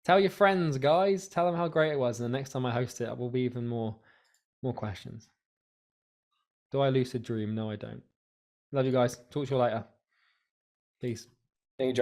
tell your friends, guys. Tell them how great it was, and the next time I host it, will be even more questions. Do I lucid dream? No, I don't. Love you guys. Talk to you later. Peace.